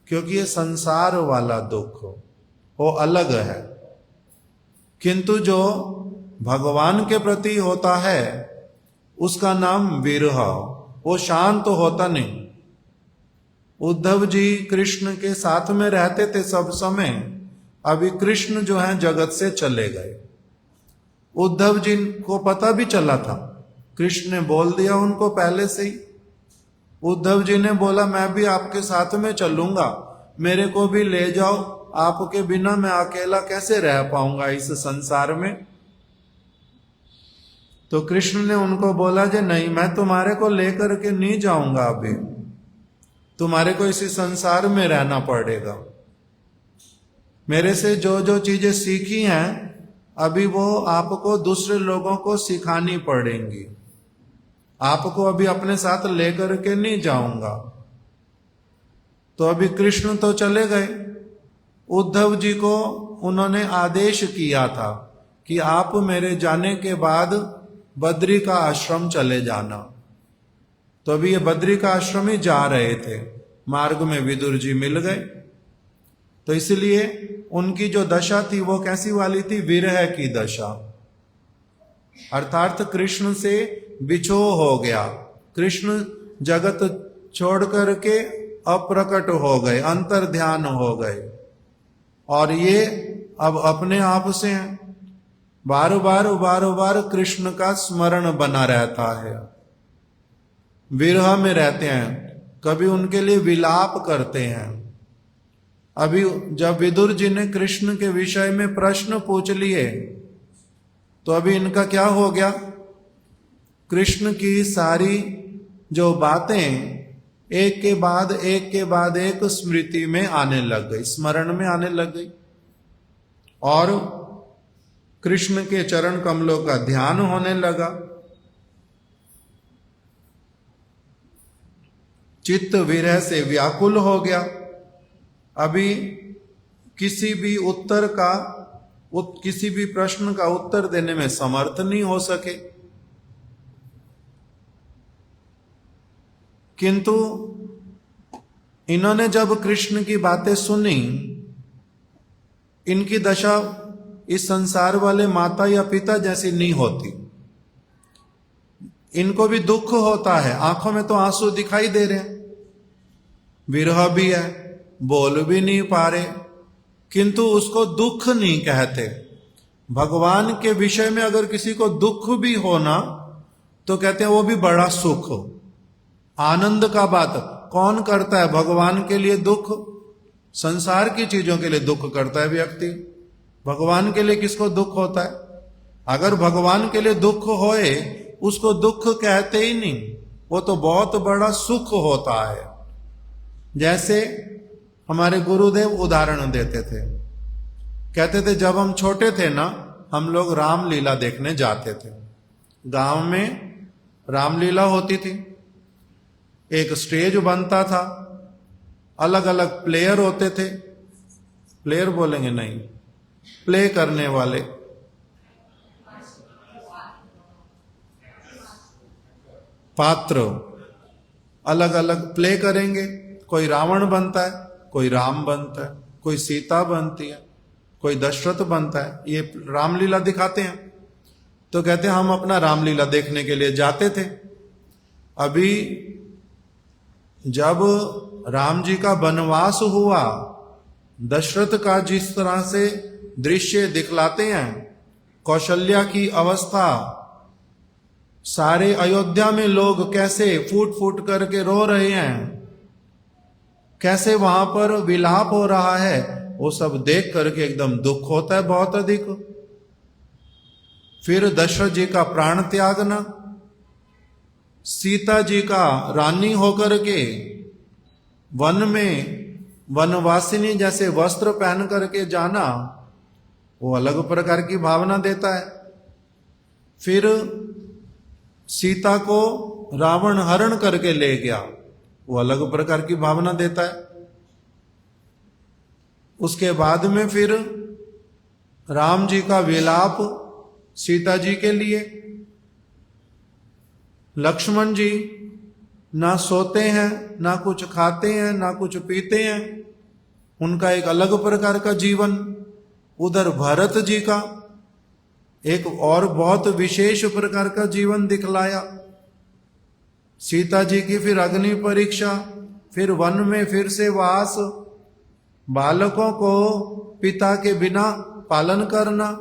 क्योंकि ये संसार वाला दुख वो अलग है, किंतु जो भगवान के प्रति होता है उसका नाम विरह, वो शांत होता नहीं। उद्धव जी कृष्ण के साथ में रहते थे सब समय, अभी कृष्ण जो है जगत से चले गए। उद्धव जी को पता भी चला था, कृष्ण ने बोल दिया उनको पहले से ही। उद्धव जी ने बोला मैं भी आपके साथ में चलूंगा, मेरे को भी ले जाओ, आपके बिना मैं अकेला कैसे रह पाऊंगा इस संसार में। तो कृष्ण ने उनको बोला जे नहीं, मैं तुम्हारे को लेकर के नहीं जाऊंगा, अभी तुम्हारे को इसी संसार में रहना पड़ेगा। मेरे से जो जो चीजें सीखी हैं अभी वो आपको दूसरे लोगों को सिखानी पड़ेंगी, आपको अभी अपने साथ लेकर के नहीं जाऊंगा। तो अभी कृष्ण तो चले गए, उद्धव जी को उन्होंने आदेश किया था कि आप मेरे जाने के बाद बद्री का आश्रम चले जाना। तो अभी ये बद्री का आश्रम ही जा रहे थे, मार्ग में विदुर जी मिल गए। तो इसलिए उनकी जो दशा थी वो कैसी वाली थी, विरह की दशा, अर्थात कृष्ण से बिछोह हो गया। कृष्ण जगत छोड़ करके अप्रकट हो गए, अंतर ध्यान हो गए, और ये अब अपने आप से हैं। बार बार कृष्ण का स्मरण बना रहता है, विरह में रहते हैं, कभी उनके लिए विलाप करते हैं। अभी जब विदुर जी ने कृष्ण के विषय में प्रश्न पूछ लिए तो अभी इनका क्या हो गया, कृष्ण की सारी जो बातें एक के बाद एक स्मृति में आने लग गई, स्मरण में आने लग गई, और कृष्ण के चरण कमलों का ध्यान होने लगा। चित्त विरह से व्याकुल हो गया। अभी किसी भी प्रश्न का उत्तर देने में समर्थ नहीं हो सके। किंतु इन्होंने जब कृष्ण की बातें सुनी, इनकी दशा इस संसार वाले माता या पिता जैसी नहीं होती। इनको भी दुख होता है, आंखों में तो आंसू दिखाई दे रहे हैं, विरह भी है, बोल भी नहीं पा रहे, किंतु उसको दुख नहीं कहते। भगवान के विषय में अगर किसी को दुख भी हो ना तो कहते हैं वो भी बड़ा सुख, आनंद का बात। कौन करता है भगवान के लिए दुख? संसार की चीजों के लिए दुख करता है व्यक्ति, भगवान के लिए किसको दुख होता है? अगर भगवान के लिए दुख होए उसको दुख कहते ही नहीं, वो तो बहुत बड़ा सुख होता है। जैसे हमारे गुरुदेव उदाहरण देते थे, कहते थे जब हम छोटे थे ना, हम लोग रामलीला देखने जाते थे। गांव में रामलीला होती थी, एक स्टेज बनता था, अलग अलग प्लेयर होते थे, प्लेयर बोलेंगे नहीं, प्ले करने वाले, पात्र अलग अलग प्ले करेंगे। कोई रावण बनता है, कोई राम बनता है, कोई सीता बनती है, कोई दशरथ बनता है, ये रामलीला दिखाते हैं। तो कहते हैं हम अपना रामलीला देखने के लिए जाते थे। अभी जब राम जी का वनवास हुआ, दशरथ का जिस तरह से दृश्य दिखलाते हैं, कौशल्या की अवस्था, सारे अयोध्या में लोग कैसे फूट फूट करके रो रहे हैं, कैसे वहां पर विलाप हो रहा है, वो सब देख करके एकदम दुख होता है बहुत अधिक। फिर दशरथ जी का प्राण त्यागना, सीता जी का रानी होकर के वन में वनवासिनी जैसे वस्त्र पहन करके जाना, वो अलग प्रकार की भावना देता है। फिर सीता को रावण हरण करके ले गया, वो अलग प्रकार की भावना देता है। उसके बाद में फिर राम जी का विलाप सीता जी के लिए, लक्ष्मण जी ना सोते हैं, ना कुछ खाते हैं, ना कुछ पीते हैं, उनका एक अलग प्रकार का जीवन। उधर भरत जी का एक और बहुत विशेष प्रकार का जीवन दिखलाया। सीता जी की फिर अग्नि परीक्षा, फिर वन में फिर से वास, बालकों को पिता के बिना पालन करना।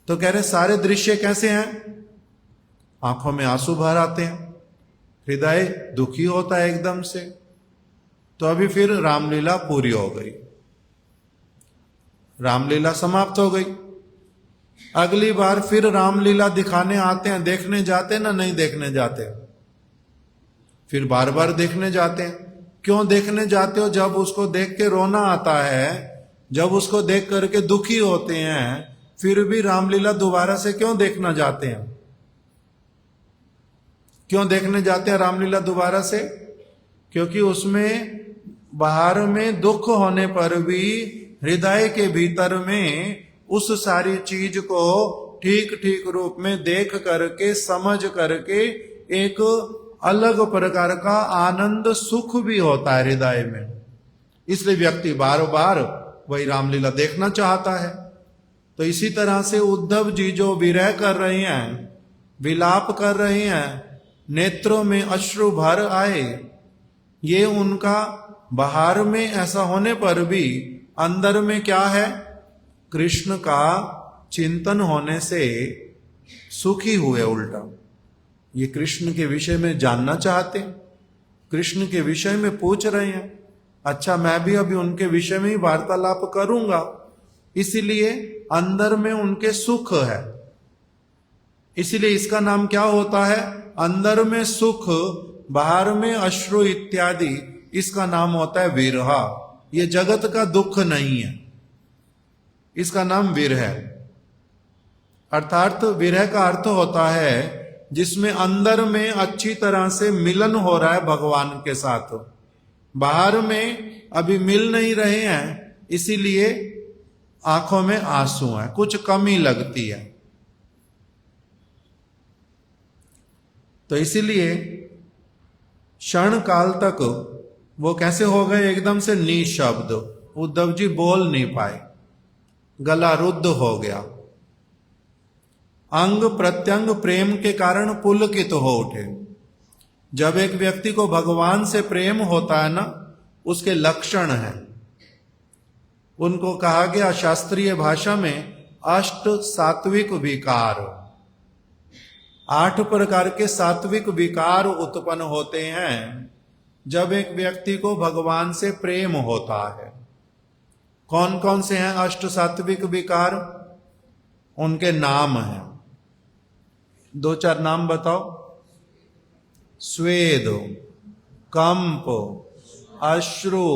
तो कह रहे सारे दृश्य कैसे हैं? आंखों में आंसू भर आते हैं, हृदय दुखी होता है एकदम से। तो अभी फिर रामलीला पूरी हो गई, रामलीला समाप्त हो गई। अगली बार फिर रामलीला दिखाने आते हैं, देखने जाते ना, नहीं देखने जाते, फिर बार बार देखने जाते हैं। क्यों देखने जाते हो? जब उसको देख के रोना आता है, जब उसको देख करके दुखी होते हैं, फिर भी रामलीला दोबारा से क्यों देखना जाते हैं? क्यों देखने जाते हैं रामलीला दोबारा से? क्योंकि उसमें बाहर में दुख होने पर भी हृदय के भीतर में उस सारी चीज को ठीक ठीक रूप में देख करके, समझ करके एक अलग प्रकार का आनंद सुख भी होता है हृदय में। इसलिए व्यक्ति बार बार वही रामलीला देखना चाहता है। तो इसी तरह से उद्धव जी जो विरह कर रहे हैं, विलाप कर रहे हैं, नेत्रों में अश्रु भर आए, ये उनका बाहर में ऐसा होने पर भी अंदर में क्या है? कृष्ण का चिंतन होने से सुखी हुए। उल्टा ये कृष्ण के विषय में जानना चाहते, कृष्ण के विषय में पूछ रहे हैं। अच्छा, मैं भी अभी उनके विषय में ही वार्तालाप करूंगा, इसीलिए अंदर में उनके सुख है। इसीलिए इसका नाम क्या होता है? अंदर में सुख, बाहर में अश्रु इत्यादि, इसका नाम होता है विरह। ये जगत का दुख नहीं है, इसका नाम विरह है। अर्थात विरह का अर्थ होता है जिसमें अंदर में अच्छी तरह से मिलन हो रहा है भगवान के साथ, बाहर में अभी मिल नहीं रहे हैं, इसीलिए आंखों में आंसू है, कुछ कमी लगती है। तो इसीलिए क्षण काल तक वो कैसे हो गए? एकदम से निशब्द, उद्धव जी बोल नहीं पाए, गला रुद्ध हो गया। अंग प्रत्यंग प्रेम के कारण पुलकित हो उठे। जब एक व्यक्ति को भगवान से प्रेम होता है ना, उसके लक्षण हैं, उनको कहा गया शास्त्रीय भाषा में अष्ट सात्विक विकार। 8 प्रकार के सात्विक विकार उत्पन्न होते हैं जब एक व्यक्ति को भगवान से प्रेम होता है। कौन कौन से हैं अष्ट सात्विक विकार? उनके नाम हैं, 2-4 नाम बताओ। स्वेद, कंप, अश्रु,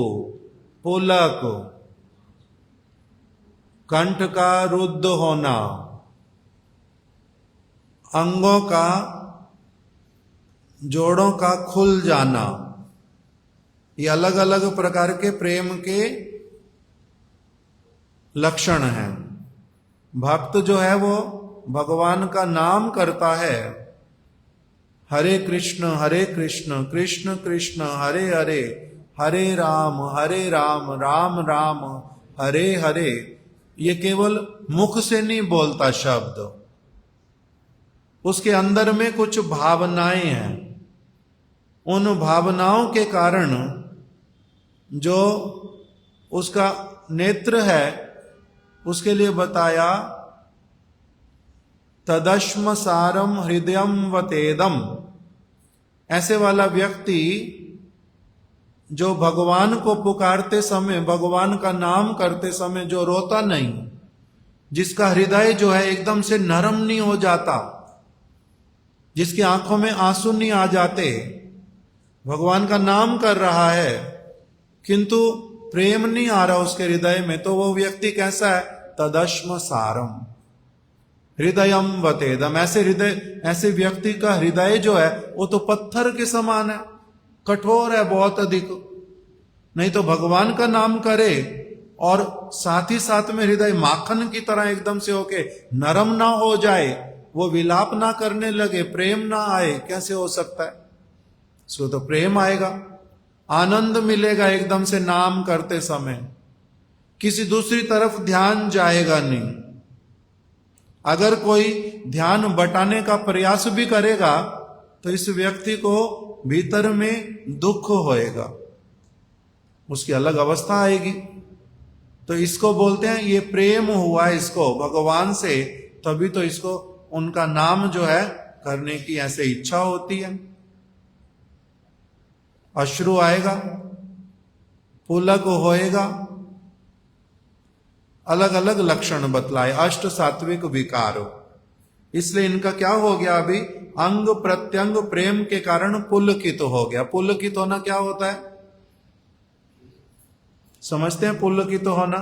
पुलक, कंठ का रुद्ध होना, अंगों का, जोड़ों का खुल जाना। ये अलग अलग प्रकार के प्रेम के लक्षण हैं। भक्त जो है वो भगवान का नाम करता है, हरे कृष्ण कृष्ण कृष्ण हरे हरे, हरे राम राम राम हरे हरे। ये केवल मुख से नहीं बोलता शब्द, उसके अंदर में कुछ भावनाएं हैं। उन भावनाओं के कारण जो उसका नेत्र है, उसके लिए बताया तदश्म सारम हृदयम वतेदम। ऐसे वाला व्यक्ति जो भगवान को पुकारते समय, भगवान का नाम करते समय जो रोता नहीं, जिसका हृदय जो है एकदम से नरम नहीं हो जाता, जिसकी आंखों में आंसू नहीं आ जाते, भगवान का नाम कर रहा है किंतु प्रेम नहीं आ रहा उसके हृदय में, तो वो व्यक्ति कैसा है? तदश्म सारम हृदयम वतेदम। ऐसे व्यक्ति का हृदय जो है वो तो पत्थर के समान है, कठोर है बहुत अधिक। नहीं तो भगवान का नाम करे और साथ ही साथ में हृदय माखन की तरह एकदम से होके नरम ना हो जाए, वो विलाप ना करने लगे, प्रेम ना आए, कैसे हो सकता है? इसको तो प्रेम आएगा, आनंद मिलेगा एकदम से नाम करते समय, किसी दूसरी तरफ ध्यान जाएगा नहीं। अगर कोई ध्यान बटाने का प्रयास भी करेगा तो इस व्यक्ति को भीतर में दुख होएगा, उसकी अलग अवस्था आएगी। तो इसको बोलते हैं ये प्रेम हुआ इसको भगवान से, तभी तो इसको उनका नाम जो है करने की ऐसे इच्छा होती है। अश्रु आएगा, पुलक होएगा, अलग अलग लक्षण बतलाए, अष्ट सात्विक विकार। इसलिए इनका क्या हो गया? अभी अंग प्रत्यंग प्रेम के कारण पुलकित हो गया। पुलकित होना क्या होता है? समझते हैं पुलकित होना?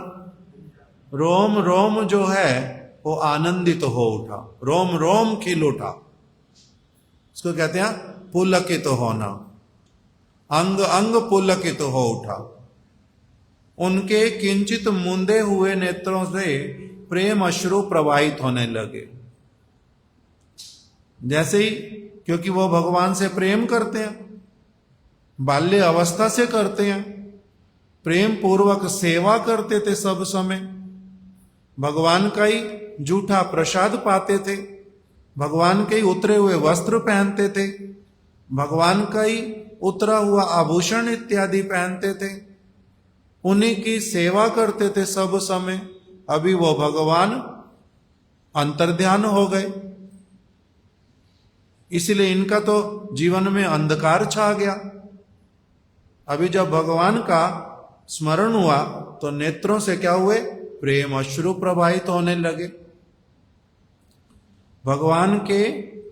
रोम रोम जो है वो आनंदित हो उठा, रोम रोम खिल उठा, इसको कहते हैं पुलकित होना। अंग अंग पुलकित हो उठा, उनके किंचित मुंदे हुए नेत्रों से प्रेम अश्रु प्रवाहित होने लगे। जैसे ही, क्योंकि वो भगवान से प्रेम करते हैं, बाल्य अवस्था से करते हैं, प्रेम पूर्वक सेवा करते थे सब समय, भगवान का ही जूठा प्रसाद पाते थे, भगवान के ही उतरे हुए वस्त्र पहनते थे, भगवान का ही उतरा हुआ आभूषण इत्यादि पहनते थे, उन्हीं की सेवा करते थे सब समय। अभी वो भगवान अंतर्ध्यान हो गए, इसलिए इनका तो जीवन में अंधकार छा गया। अभी जब भगवान का स्मरण हुआ तो नेत्रों से क्या हुए? प्रेम अश्रु प्रवाहित होने लगे, भगवान के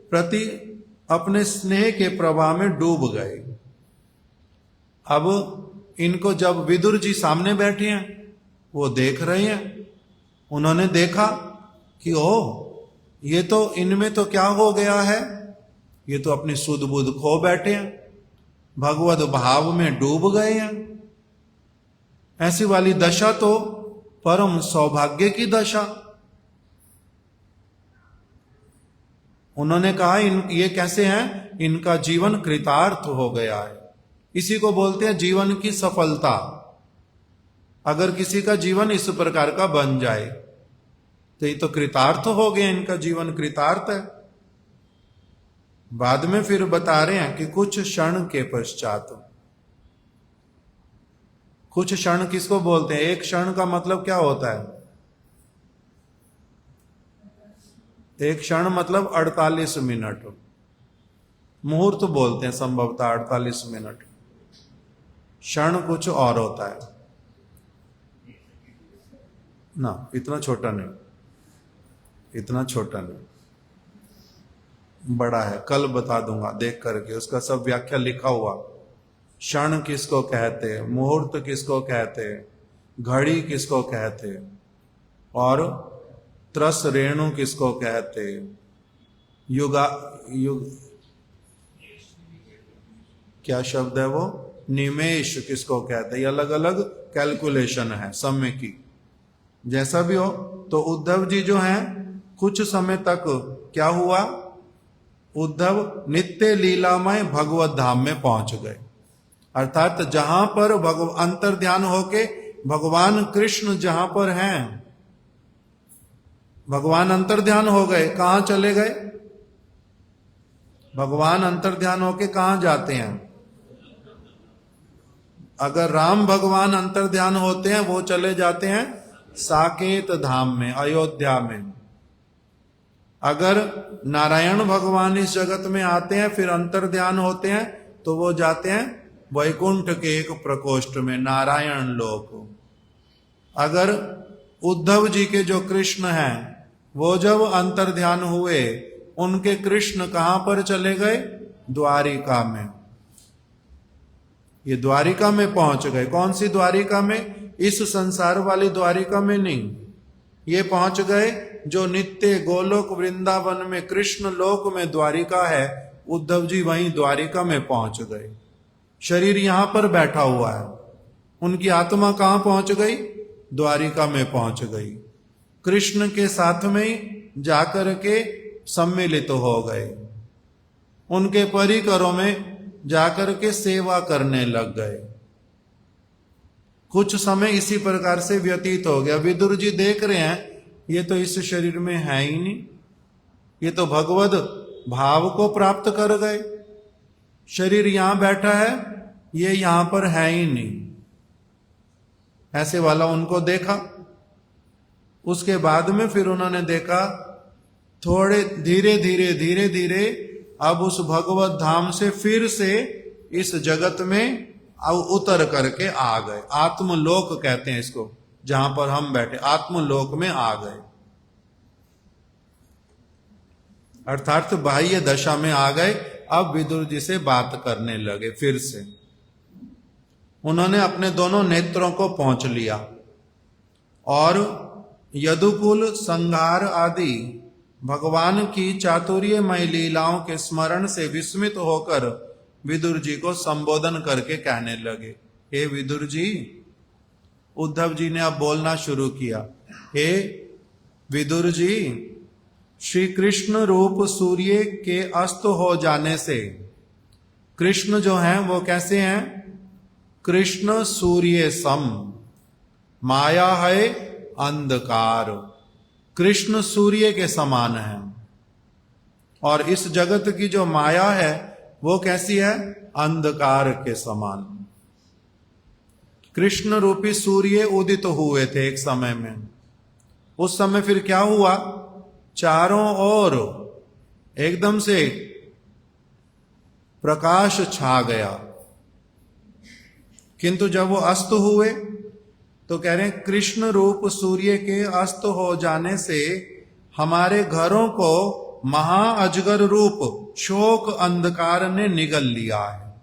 प्रति अपने स्नेह के प्रवाह में डूब गए। अब इनको जब विदुर जी सामने बैठे हैं, वो देख रहे हैं, उन्होंने देखा कि ओ ये तो इनमें तो क्या हो गया है, ये तो अपनी सुध बुध खो बैठे हैं, भगवत भाव में डूब गए हैं। ऐसी वाली दशा तो परम सौभाग्य की दशा। उन्होंने कहा ये कैसे हैं? इनका जीवन कृतार्थ हो गया है। इसी को बोलते हैं जीवन की सफलता। अगर किसी का जीवन इस प्रकार का बन जाए तो ये तो कृतार्थ हो गया, इनका जीवन कृतार्थ है। बाद में फिर बता रहे हैं कि कुछ क्षण के पश्चात, कुछ क्षण किसको बोलते हैं? एक क्षण का मतलब क्या होता है? एक क्षण मतलब 48 मिनट, मुहूर्त बोलते हैं संभवतः 48 मिनट। क्षण कुछ और होता है ना, इतना छोटा नहीं, इतना छोटा नहीं, बड़ा है, कल बता दूंगा देख करके, उसका सब व्याख्या लिखा हुआ। क्षण किसको कहते, मुहूर्त किसको कहते, घड़ी किसको कहते, और त्रस रेणु किसको कहते, युग क्या शब्द है वो, निमेश किसको कहते, ये अलग अलग कैलकुलेशन है समय की। जैसा भी हो, तो उद्धव जी जो हैं कुछ समय तक क्या हुआ, उद्धव नित्य लीलामय भगवत धाम में पहुंच गए। अर्थात जहां पर अंतर ध्यान होके भगवान कृष्ण जहां पर हैं, भगवान अंतर ध्यान हो गए, कहां चले गए? भगवान अंतर ध्यान होके कहां जाते हैं? अगर राम भगवान अंतर ध्यान होते हैं, वो चले जाते हैं साकेत धाम में, अयोध्या में। अगर नारायण भगवान इस जगत में आते हैं फिर अंतर ध्यान होते हैं, तो वो जाते हैं वैकुंठ के एक प्रकोष्ठ में, नारायण लोक। अगर उद्धव जी के जो कृष्ण हैं वो जब अंतर ध्यान हुए, उनके कृष्ण कहां पर चले गए? द्वारिका में। ये द्वारिका में पहुंच गए। कौन सी द्वारिका में? इस संसार वाली द्वारिका में नहीं, ये पहुंच गए जो नित्य गोलोक वृंदावन में कृष्ण लोक में द्वारिका है, उद्धव जी वहीं द्वारिका में पहुंच गए। शरीर यहां पर बैठा हुआ है, उनकी आत्मा कहां पहुंच गई? द्वारिका में पहुंच गई। कृष्ण के साथ में जाकर के सम्मिलित हो गए, उनके परिकरों में जाकर के सेवा करने लग गए। कुछ समय इसी प्रकार से व्यतीत हो गया। विदुर जी देख रहे हैं ये तो इस शरीर में है ही नहीं, ये तो भगवद भाव को प्राप्त कर गए। शरीर यहां बैठा है, ये यहां पर है ही नहीं। ऐसे वाला उनको देखा। उसके बाद में फिर उन्होंने देखा थोड़े धीरे धीरे अब उस भगवत धाम से फिर से इस जगत में अब उतर करके आ गए। आत्मलोक कहते हैं इसको, जहां पर हम बैठे आत्मलोक में आ गए, अर्थात बाह्य दशा में आ गए। अब विदुर जी से बात करने लगे। फिर से उन्होंने अपने दोनों नेत्रों को पहुंच लिया और यदुकुल संहार आदि भगवान की चातुर्यमय लीलाओं के स्मरण से विस्मित होकर विदुर जी को संबोधन करके कहने लगे, हे विदुर जी। उद्धव जी ने अब बोलना शुरू किया, हे विदुर जी, श्री कृष्ण रूप सूर्य के अस्त हो जाने से, कृष्ण जो हैं वो कैसे हैं? कृष्ण सूर्य सम, माया है अंधकार। कृष्ण सूर्य के समान है और इस जगत की जो माया है वो कैसी है? अंधकार के समान। कृष्ण रूपी सूर्य उदित हुए थे एक समय में। उस समय फिर क्या हुआ? चारों ओर एकदम से प्रकाश छा गया। किंतु जब वो अस्त हुए तो कह रहे हैं कृष्ण रूप सूर्य के अस्त हो जाने से हमारे घरों को महा अजगर रूप शोक अंधकार ने निगल लिया है।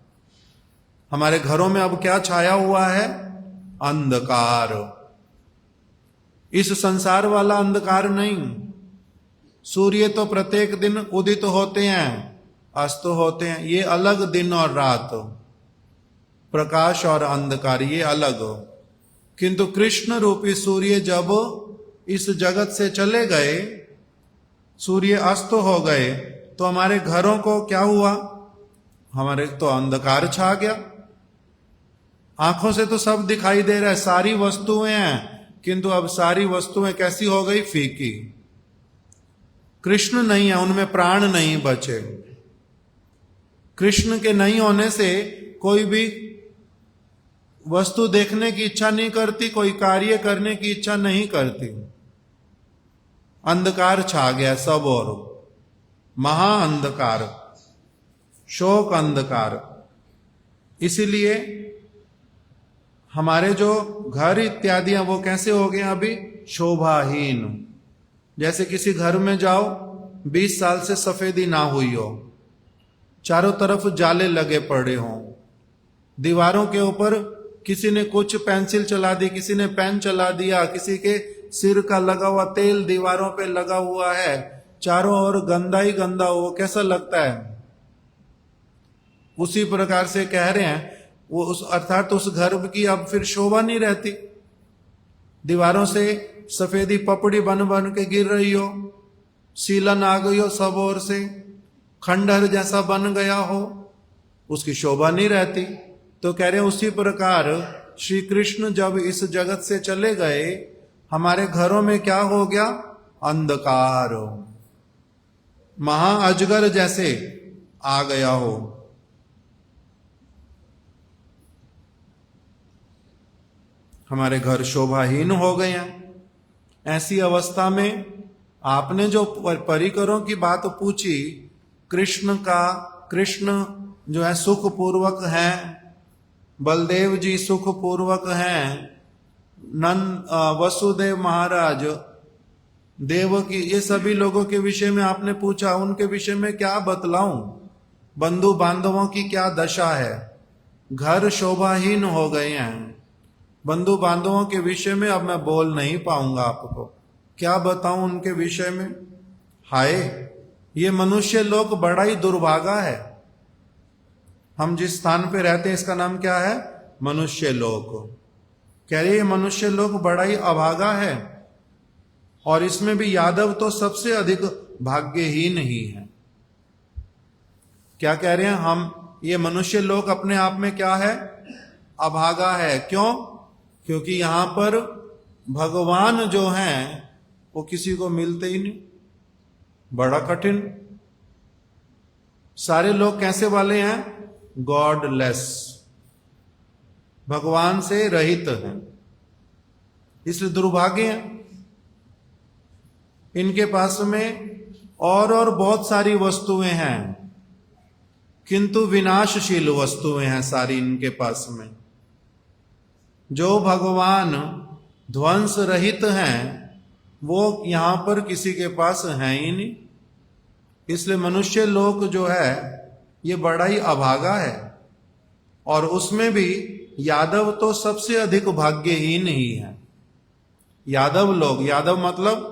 हमारे घरों में अब क्या छाया हुआ है? अंधकार। इस संसार वाला अंधकार नहीं। सूर्य तो प्रत्येक दिन उदित होते हैं, अस्त होते हैं, ये अलग दिन और रात, प्रकाश और अंधकार ये अलग। किंतु कृष्ण रूपी सूर्य जब इस जगत से चले गए, सूर्य अस्त हो गए, तो हमारे घरों को क्या हुआ? हमारे तो अंधकार छा गया। आंखों से तो सब दिखाई दे रहा है, सारी वस्तुएं हैं, किंतु अब सारी वस्तुएं कैसी हो गई? फीकी। कृष्ण नहीं है, उनमें प्राण नहीं बचे। कृष्ण के नहीं होने से कोई भी वस्तु देखने की इच्छा नहीं करती, कोई कार्य करने की इच्छा नहीं करती। अंधकार छा गया सब और, महा अंधकार, शोक अंधकार। इसीलिए हमारे जो घर इत्यादि हैं वो कैसे हो गए? अभी शोभाहीन। जैसे किसी घर में जाओ, 20 साल से सफेदी ना हुई हो, चारों तरफ जाले लगे पड़े हों, दीवारों के ऊपर किसी ने कुछ पेंसिल चला दी, किसी ने पेन चला दिया, किसी के सिर का लगा हुआ तेल दीवारों पे लगा हुआ है, चारों ओर गंदा ही गंदा हो, कैसा लगता है? उसी प्रकार से कह रहे हैं वो उस अर्थात उस घर की अब फिर शोभा नहीं रहती। दीवारों से सफेदी पपड़ी बन बन के गिर रही हो, सीलन आ गई हो सब ओर से, खंडहर जैसा बन गया हो, उसकी शोभा नहीं रहती। तो कह रहे हैं उसी प्रकार श्री कृष्ण जब इस जगत से चले गए, हमारे घरों में क्या हो गया? अंधकार, महा अजगर जैसे आ गया हो। हमारे घर शोभाहीन हो गए हैं। ऐसी अवस्था में आपने जो परिकरों की बात पूछी, कृष्ण जो है सुख पूर्वक हैं, बलदेव जी सुख पूर्वक हैं, वसुदेव महाराज, देवकी, ये सभी लोगों के विषय में आपने पूछा, उनके विषय में क्या बतलाऊं? बंधु बांधवों की क्या दशा है, घर शोभाहीन हो गए हैं। बंधु बांधवों के विषय में अब मैं बोल नहीं पाऊंगा आपको, क्या बताऊं उनके विषय में। हाय, ये मनुष्य लोक बड़ा ही दुर्भागा है। हम जिस स्थान पे रहते हैं इसका नाम क्या है? मनुष्य लोक। कह रहे ये मनुष्य लोक बड़ा ही अभागा है, और इसमें भी यादव तो सबसे अधिक भाग्यहीन ही है। क्या कह रहे हैं हम? ये मनुष्य लोक अपने आप में क्या है? अभागा है। क्यों? क्योंकि यहां पर भगवान जो हैं वो किसी को मिलते ही नहीं, बड़ा कठिन। सारे लोग कैसे वाले हैं? गॉडलेस, भगवान से रहित हैं, इसलिए दुर्भाग्य हैं। इनके पास में और बहुत सारी वस्तुएं हैं, किंतु विनाशशील वस्तुएं हैं सारी इनके पास में। जो भगवान ध्वंस रहित हैं वो यहां पर किसी के पास है ही नहीं। इसलिए मनुष्य लोक जो है ये बड़ा ही अभागा है, और उसमें भी यादव तो सबसे अधिक भाग्यहीन ही है। यादव लोग, यादव मतलब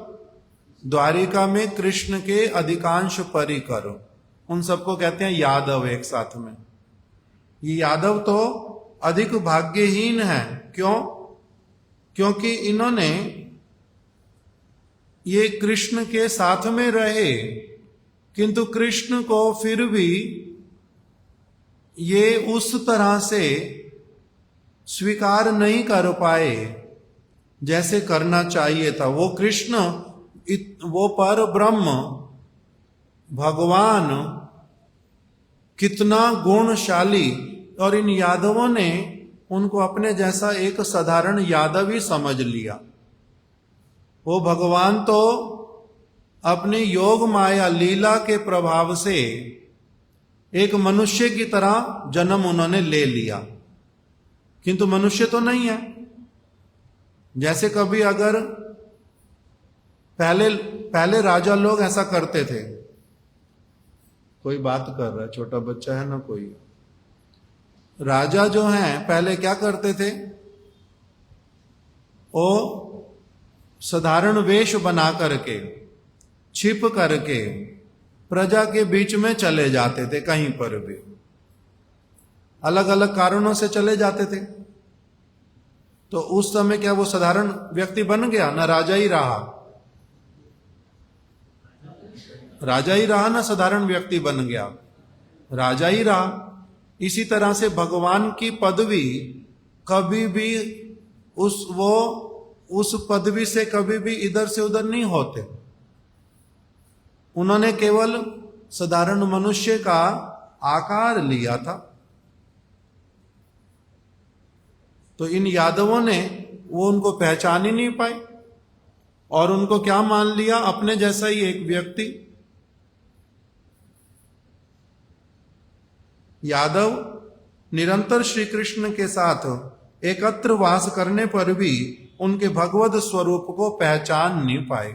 द्वारिका में कृष्ण के अधिकांश परिकर, उन सबको कहते हैं यादव एक साथ में। ये यादव तो अधिक भाग्यहीन है। क्यों? क्योंकि इन्होंने ये कृष्ण के साथ में रहे, किंतु कृष्ण को फिर भी ये उस तरह से स्वीकार नहीं कर पाए जैसे करना चाहिए था। वो कृष्ण, वो पर ब्रह्म भगवान कितना गुणशाली, और इन यादवों ने उनको अपने जैसा एक साधारण यादव ही समझ लिया। वो भगवान तो अपनी योग माया लीला के प्रभाव से एक मनुष्य की तरह जन्म उन्होंने ले लिया, किंतु मनुष्य तो नहीं है। जैसे कभी अगर पहले राजा लोग ऐसा करते थे, कोई बात कर रहा है, छोटा बच्चा है ना कोई। राजा जो हैं पहले क्या करते थे? वो साधारण वेश बना करके, छिप करके प्रजा के बीच में चले जाते थे, कहीं पर भी अलग अलग कारणों से चले जाते थे। तो उस समय क्या वो साधारण व्यक्ति बन गया? ना राजा ही रहा, राजा ही रहा, ना साधारण व्यक्ति बन गया, राजा ही रहा। इसी तरह से भगवान की पदवी कभी भी उस पदवी से कभी भी इधर से उधर नहीं होते। उन्होंने केवल साधारण मनुष्य का आकार लिया था। तो इन यादवों ने वो उनको पहचान ही नहीं पाए, और उनको क्या मान लिया? अपने जैसा ही एक व्यक्ति। यादव निरंतर श्री कृष्ण के साथ एकत्र वास करने पर भी उनके भगवत स्वरूप को पहचान नहीं पाए,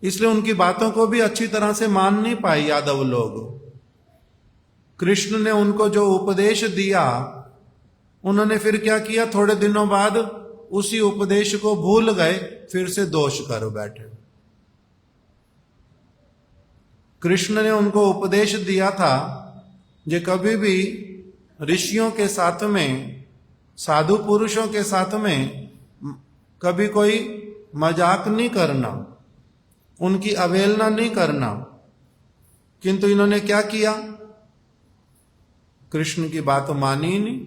इसलिए उनकी बातों को भी अच्छी तरह से मान नहीं पाए यादव लोग। कृष्ण ने उनको जो उपदेश दिया, उन्होंने फिर क्या किया? थोड़े दिनों बाद उसी उपदेश को भूल गए, फिर से दोष कर बैठे। कृष्ण ने उनको उपदेश दिया था जे कभी भी ऋषियों के साथ में, साधु पुरुषों के साथ में कभी कोई मजाक नहीं करना, उनकी अवहेलना नहीं करना। किंतु इन्होंने क्या किया? कृष्ण की बात मानी ही नहीं,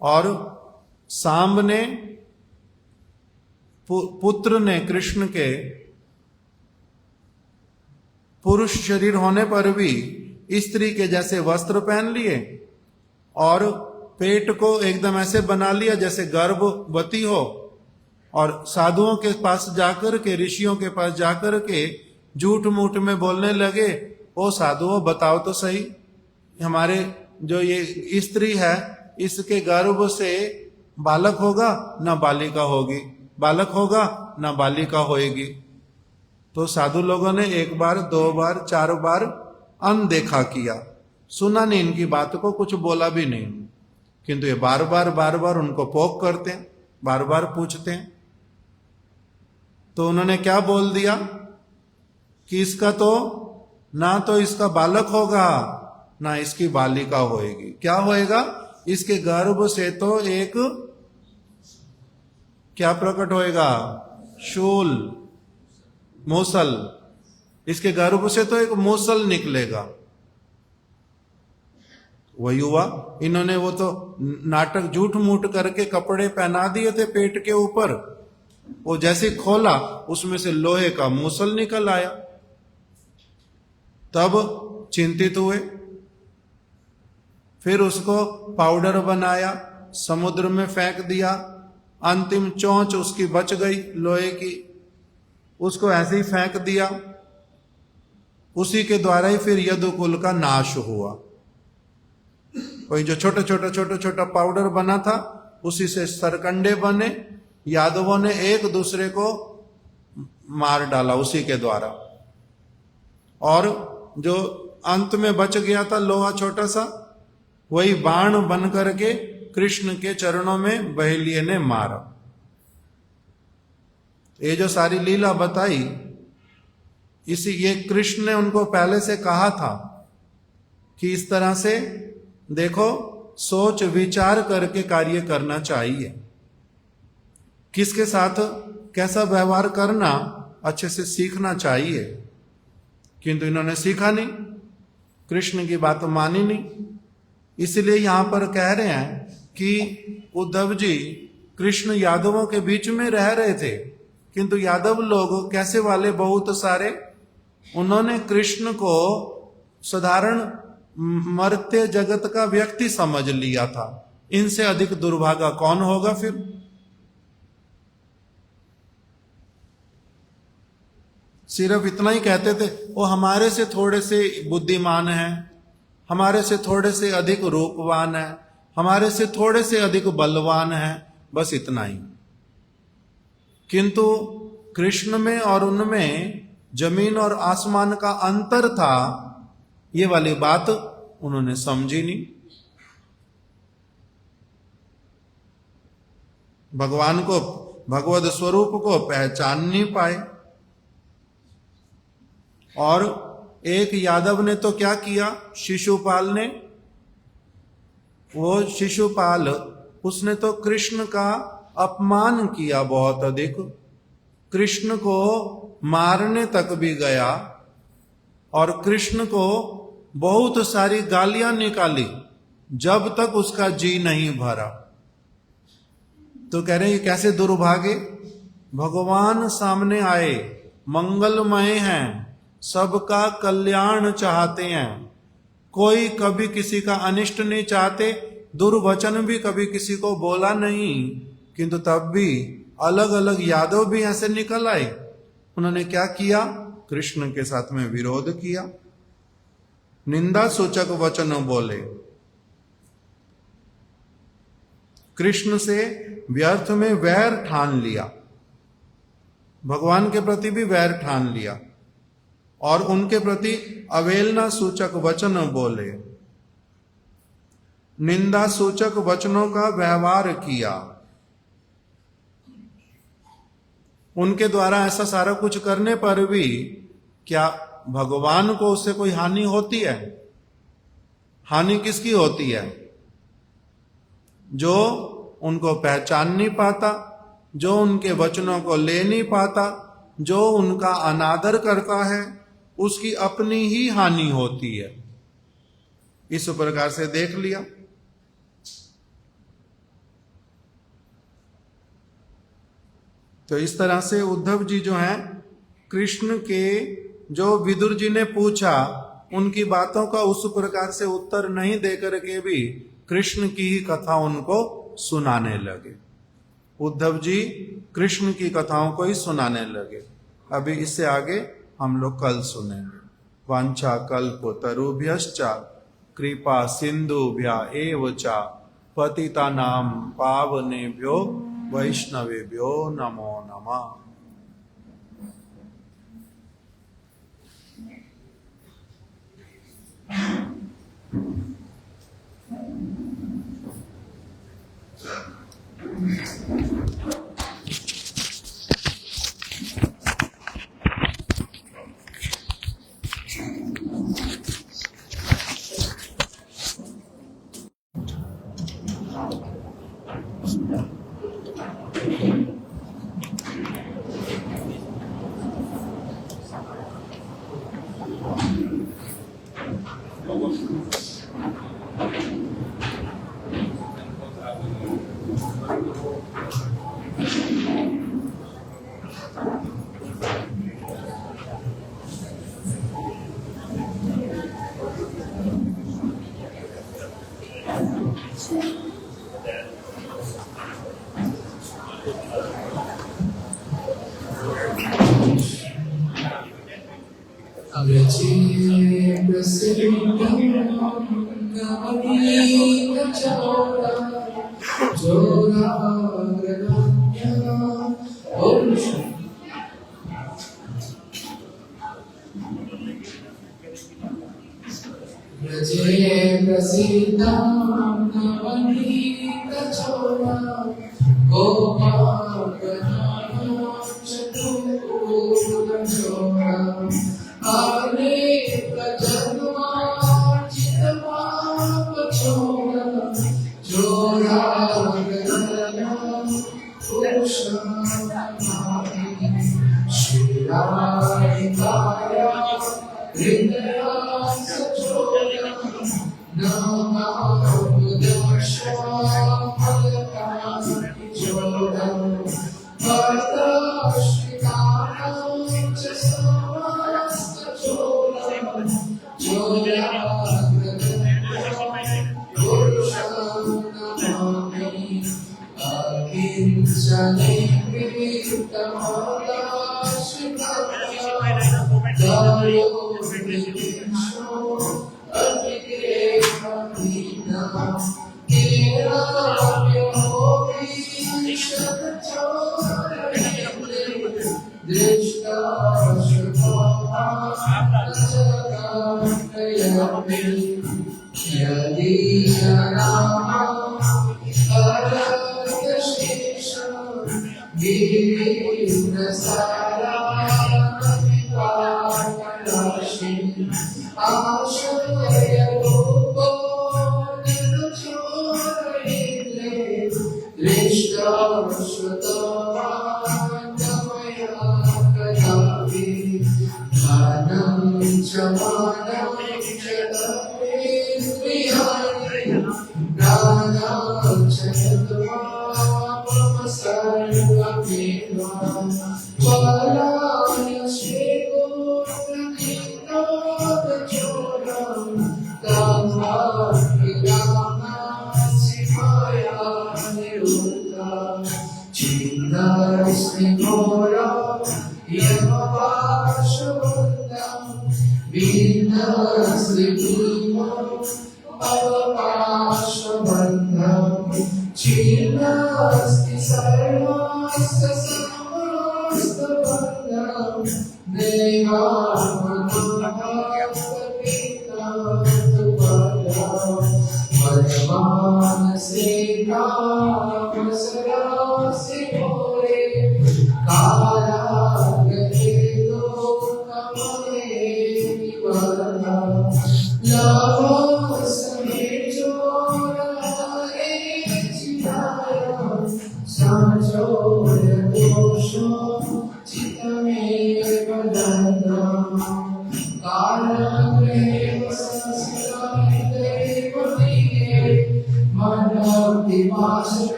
और सांब ने, पुत्र ने कृष्ण के पुरुष शरीर होने पर भी स्त्री के जैसे वस्त्र पहन लिए, और पेट को एकदम ऐसे बना लिया जैसे गर्भवती हो, और साधुओं के पास जाकर के, ऋषियों के पास जाकर के झूठ मूठ में बोलने लगे, ओ साधुओं बताओ तो सही, हमारे जो ये स्त्री है इसके गर्भ से बालक होगा ना बालिका होगी, बालक होगा ना बालिका होएगी। तो साधु लोगों ने एक बार, दो बार, चार बार अनदेखा किया, सुना नहीं इनकी बात को, कुछ बोला भी नहीं, किंतु ये बार बार उनको पोक करते हैं, बार बार पूछते हैं। तो उन्होंने क्या बोल दिया कि इसका तो ना तो इसका बालक होगा ना इसकी बालिका होएगी। क्या होएगा? इसके गर्भ से तो एक क्या प्रकट होएगा? शूल, मूसल। इसके गर्भ से तो एक मूसल निकलेगा। वही हुआ। इन्होंने वो तो नाटक झूठ मूठ करके कपड़े पहना दिए थे पेट के ऊपर, वो जैसे खोला उसमें से लोहे का मूसल निकल आया। तब चिंतित हुए, फिर उसको पाउडर बनाया, समुद्र में फेंक दिया, अंतिम चोंच उसकी बच गई लोहे की, उसको ऐसे ही फेंक दिया। उसी के द्वारा ही फिर यदुकुल का नाश हुआ। वही जो छोटा पाउडर बना था उसी से सरकंडे बने, यादवों ने एक दूसरे को मार डाला उसी के द्वारा। और जो अंत में बच गया था लोहा छोटा सा, वही बाण बन करके कृष्ण के चरणों में बहेलिये ने मारा। ये जो सारी लीला बताई, ये कृष्ण ने उनको पहले से कहा था कि इस तरह से देखो, सोच विचार करके कार्य करना चाहिए, किसके साथ कैसा व्यवहार करना अच्छे से सीखना चाहिए। किंतु इन्होंने सीखा नहीं, कृष्ण की बात मानी नहीं। इसलिए यहां पर कह रहे हैं कि उद्धव जी कृष्ण यादवों के बीच में रह रहे थे, किंतु यादव लोग कैसे वाले बहुत सारे, उन्होंने कृष्ण को साधारण मर्त्य जगत का व्यक्ति समझ लिया था। इनसे अधिक दुर्भागा कौन होगा फिर? सिर्फ इतना ही कहते थे, वो हमारे से थोड़े से बुद्धिमान हैं, हमारे से थोड़े से अधिक रूपवान है, हमारे से थोड़े से अधिक बलवान है, बस इतना ही। किंतु कृष्ण में और उनमें जमीन और आसमान का अंतर था, ये वाली बात उन्होंने समझी नहीं। भगवान को, भगवत स्वरूप को पहचान नहीं पाए। और एक यादव ने तो क्या किया, शिशुपाल ने, वो शिशुपाल, उसने तो कृष्ण का अपमान किया बहुत अधिक, कृष्ण को मारने तक भी गया और कृष्ण को बहुत सारी गालियां निकाली जब तक उसका जी नहीं भरा। तो कह रहे ये कैसे दुर्भागे, भगवान सामने आए, मंगलमय हैं, सबका कल्याण चाहते हैं, कोई कभी किसी का अनिष्ट नहीं चाहते, दुर्वचन भी कभी किसी को बोला नहीं, किंतु तब भी अलग अलग यादव भी ऐसे निकल आए। उन्होंने क्या किया? कृष्ण के साथ में विरोध किया, निंदा सूचक वचन बोले, कृष्ण से व्यर्थ में वैर ठान लिया, भगवान के प्रति भी वैर ठान लिया और उनके प्रति अवेलना सूचक वचन बोले, निंदा सूचक वचनों का व्यवहार किया। उनके द्वारा ऐसा सारा कुछ करने पर भी क्या भगवान को उससे कोई हानि होती है? हानि किसकी होती है? जो उनको पहचान नहीं पाता, जो उनके वचनों को ले नहीं पाता, जो उनका अनादर करता है, उसकी अपनी ही हानि होती है। इस प्रकार से देख लिया। तो इस तरह से उद्धव जी जो हैं, कृष्ण के जो विदुर जी ने पूछा, उनकी बातों का उस प्रकार से उत्तर नहीं देकर के भी कृष्ण की ही कथा उनको सुनाने लगे। उद्धव जी कृष्ण की कथाओं को ही सुनाने लगे। अभी इससे आगे हम लोग कल सुनेंगे। वांछा कल्प तरुभ्यश्च कृपा सिंधुभ्य एव च पतितानां पावनेभ्यो वैष्णवेभ्यो नमो नमः।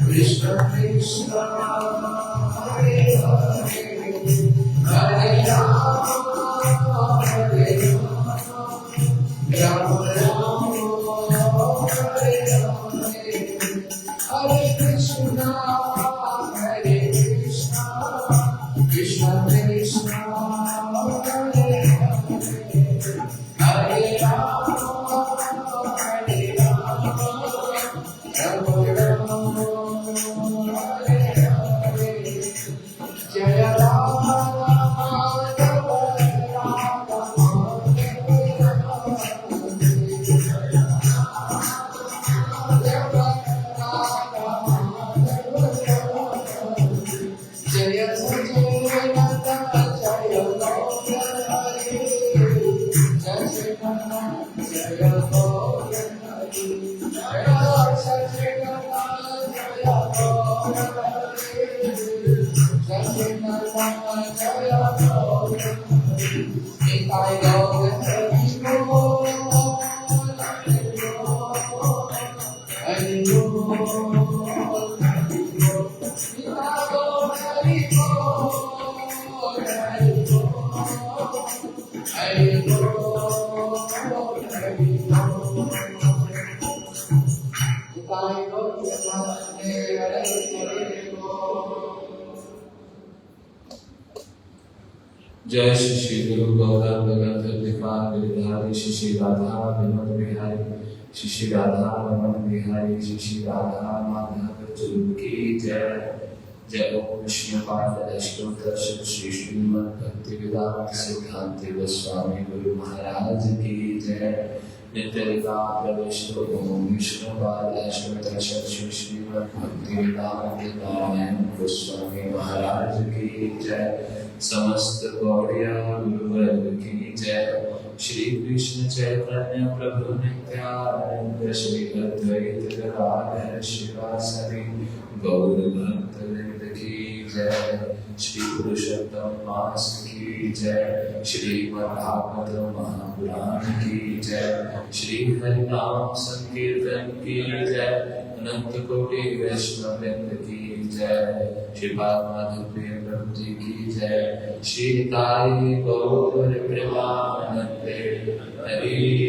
Krishna Krishna Hare Hare Hare Rama Hare Rama Hare Hare Krishna Krishna Krishna Hare Hare Rama Hare Rama Jaya Rama Jaya Sajjanata Jaya Gaura Hari Jaya Sajjanata Jaya Gaura Hari Jaya Sajjanata Jaya Gaura Hari Jaya Sajjanata Jaya Gaura Hari Nitai Gaura Hari Hari जय श्री श्री गुरु गौरांग दीपान गिरिधारी श्री श्री राधा विनोद बिहारी श्री श्री राधा रमन बिहारी श्री श्री राधा माधव चुरू की जय। जय ओम विष्णुपाद अष्टोत्तर श्री श्रीमद् भक्ति वेदांत सिद्धांत गोस्वामी गुरु महाराज की जय। नित्य प्रविष्टो ओम विष्णुपाद अष्टोत्तर श्री श्रीमद् भक्ति वेदांत नारायण गोस्वामी महाराज की जय। समस्त गौड़िया गुरुवर्ग की जय। श्री कृष्ण चैतन्य प्रभु नित्यानंद श्री अद्वैत गदाधर शिवासादि गौर भक्तवृंद की जय। श्री पुरुषोत्तम मास की जय। श्रीमद्भागवत महापुराण की जय। श्री हरिनाम संकीर्तन की जय। अनंत कोटि वैष्णव वृंद की जय। श्री माधव प्रभु जी की जय। श्री ताई गौर प्रेमानंदे हरि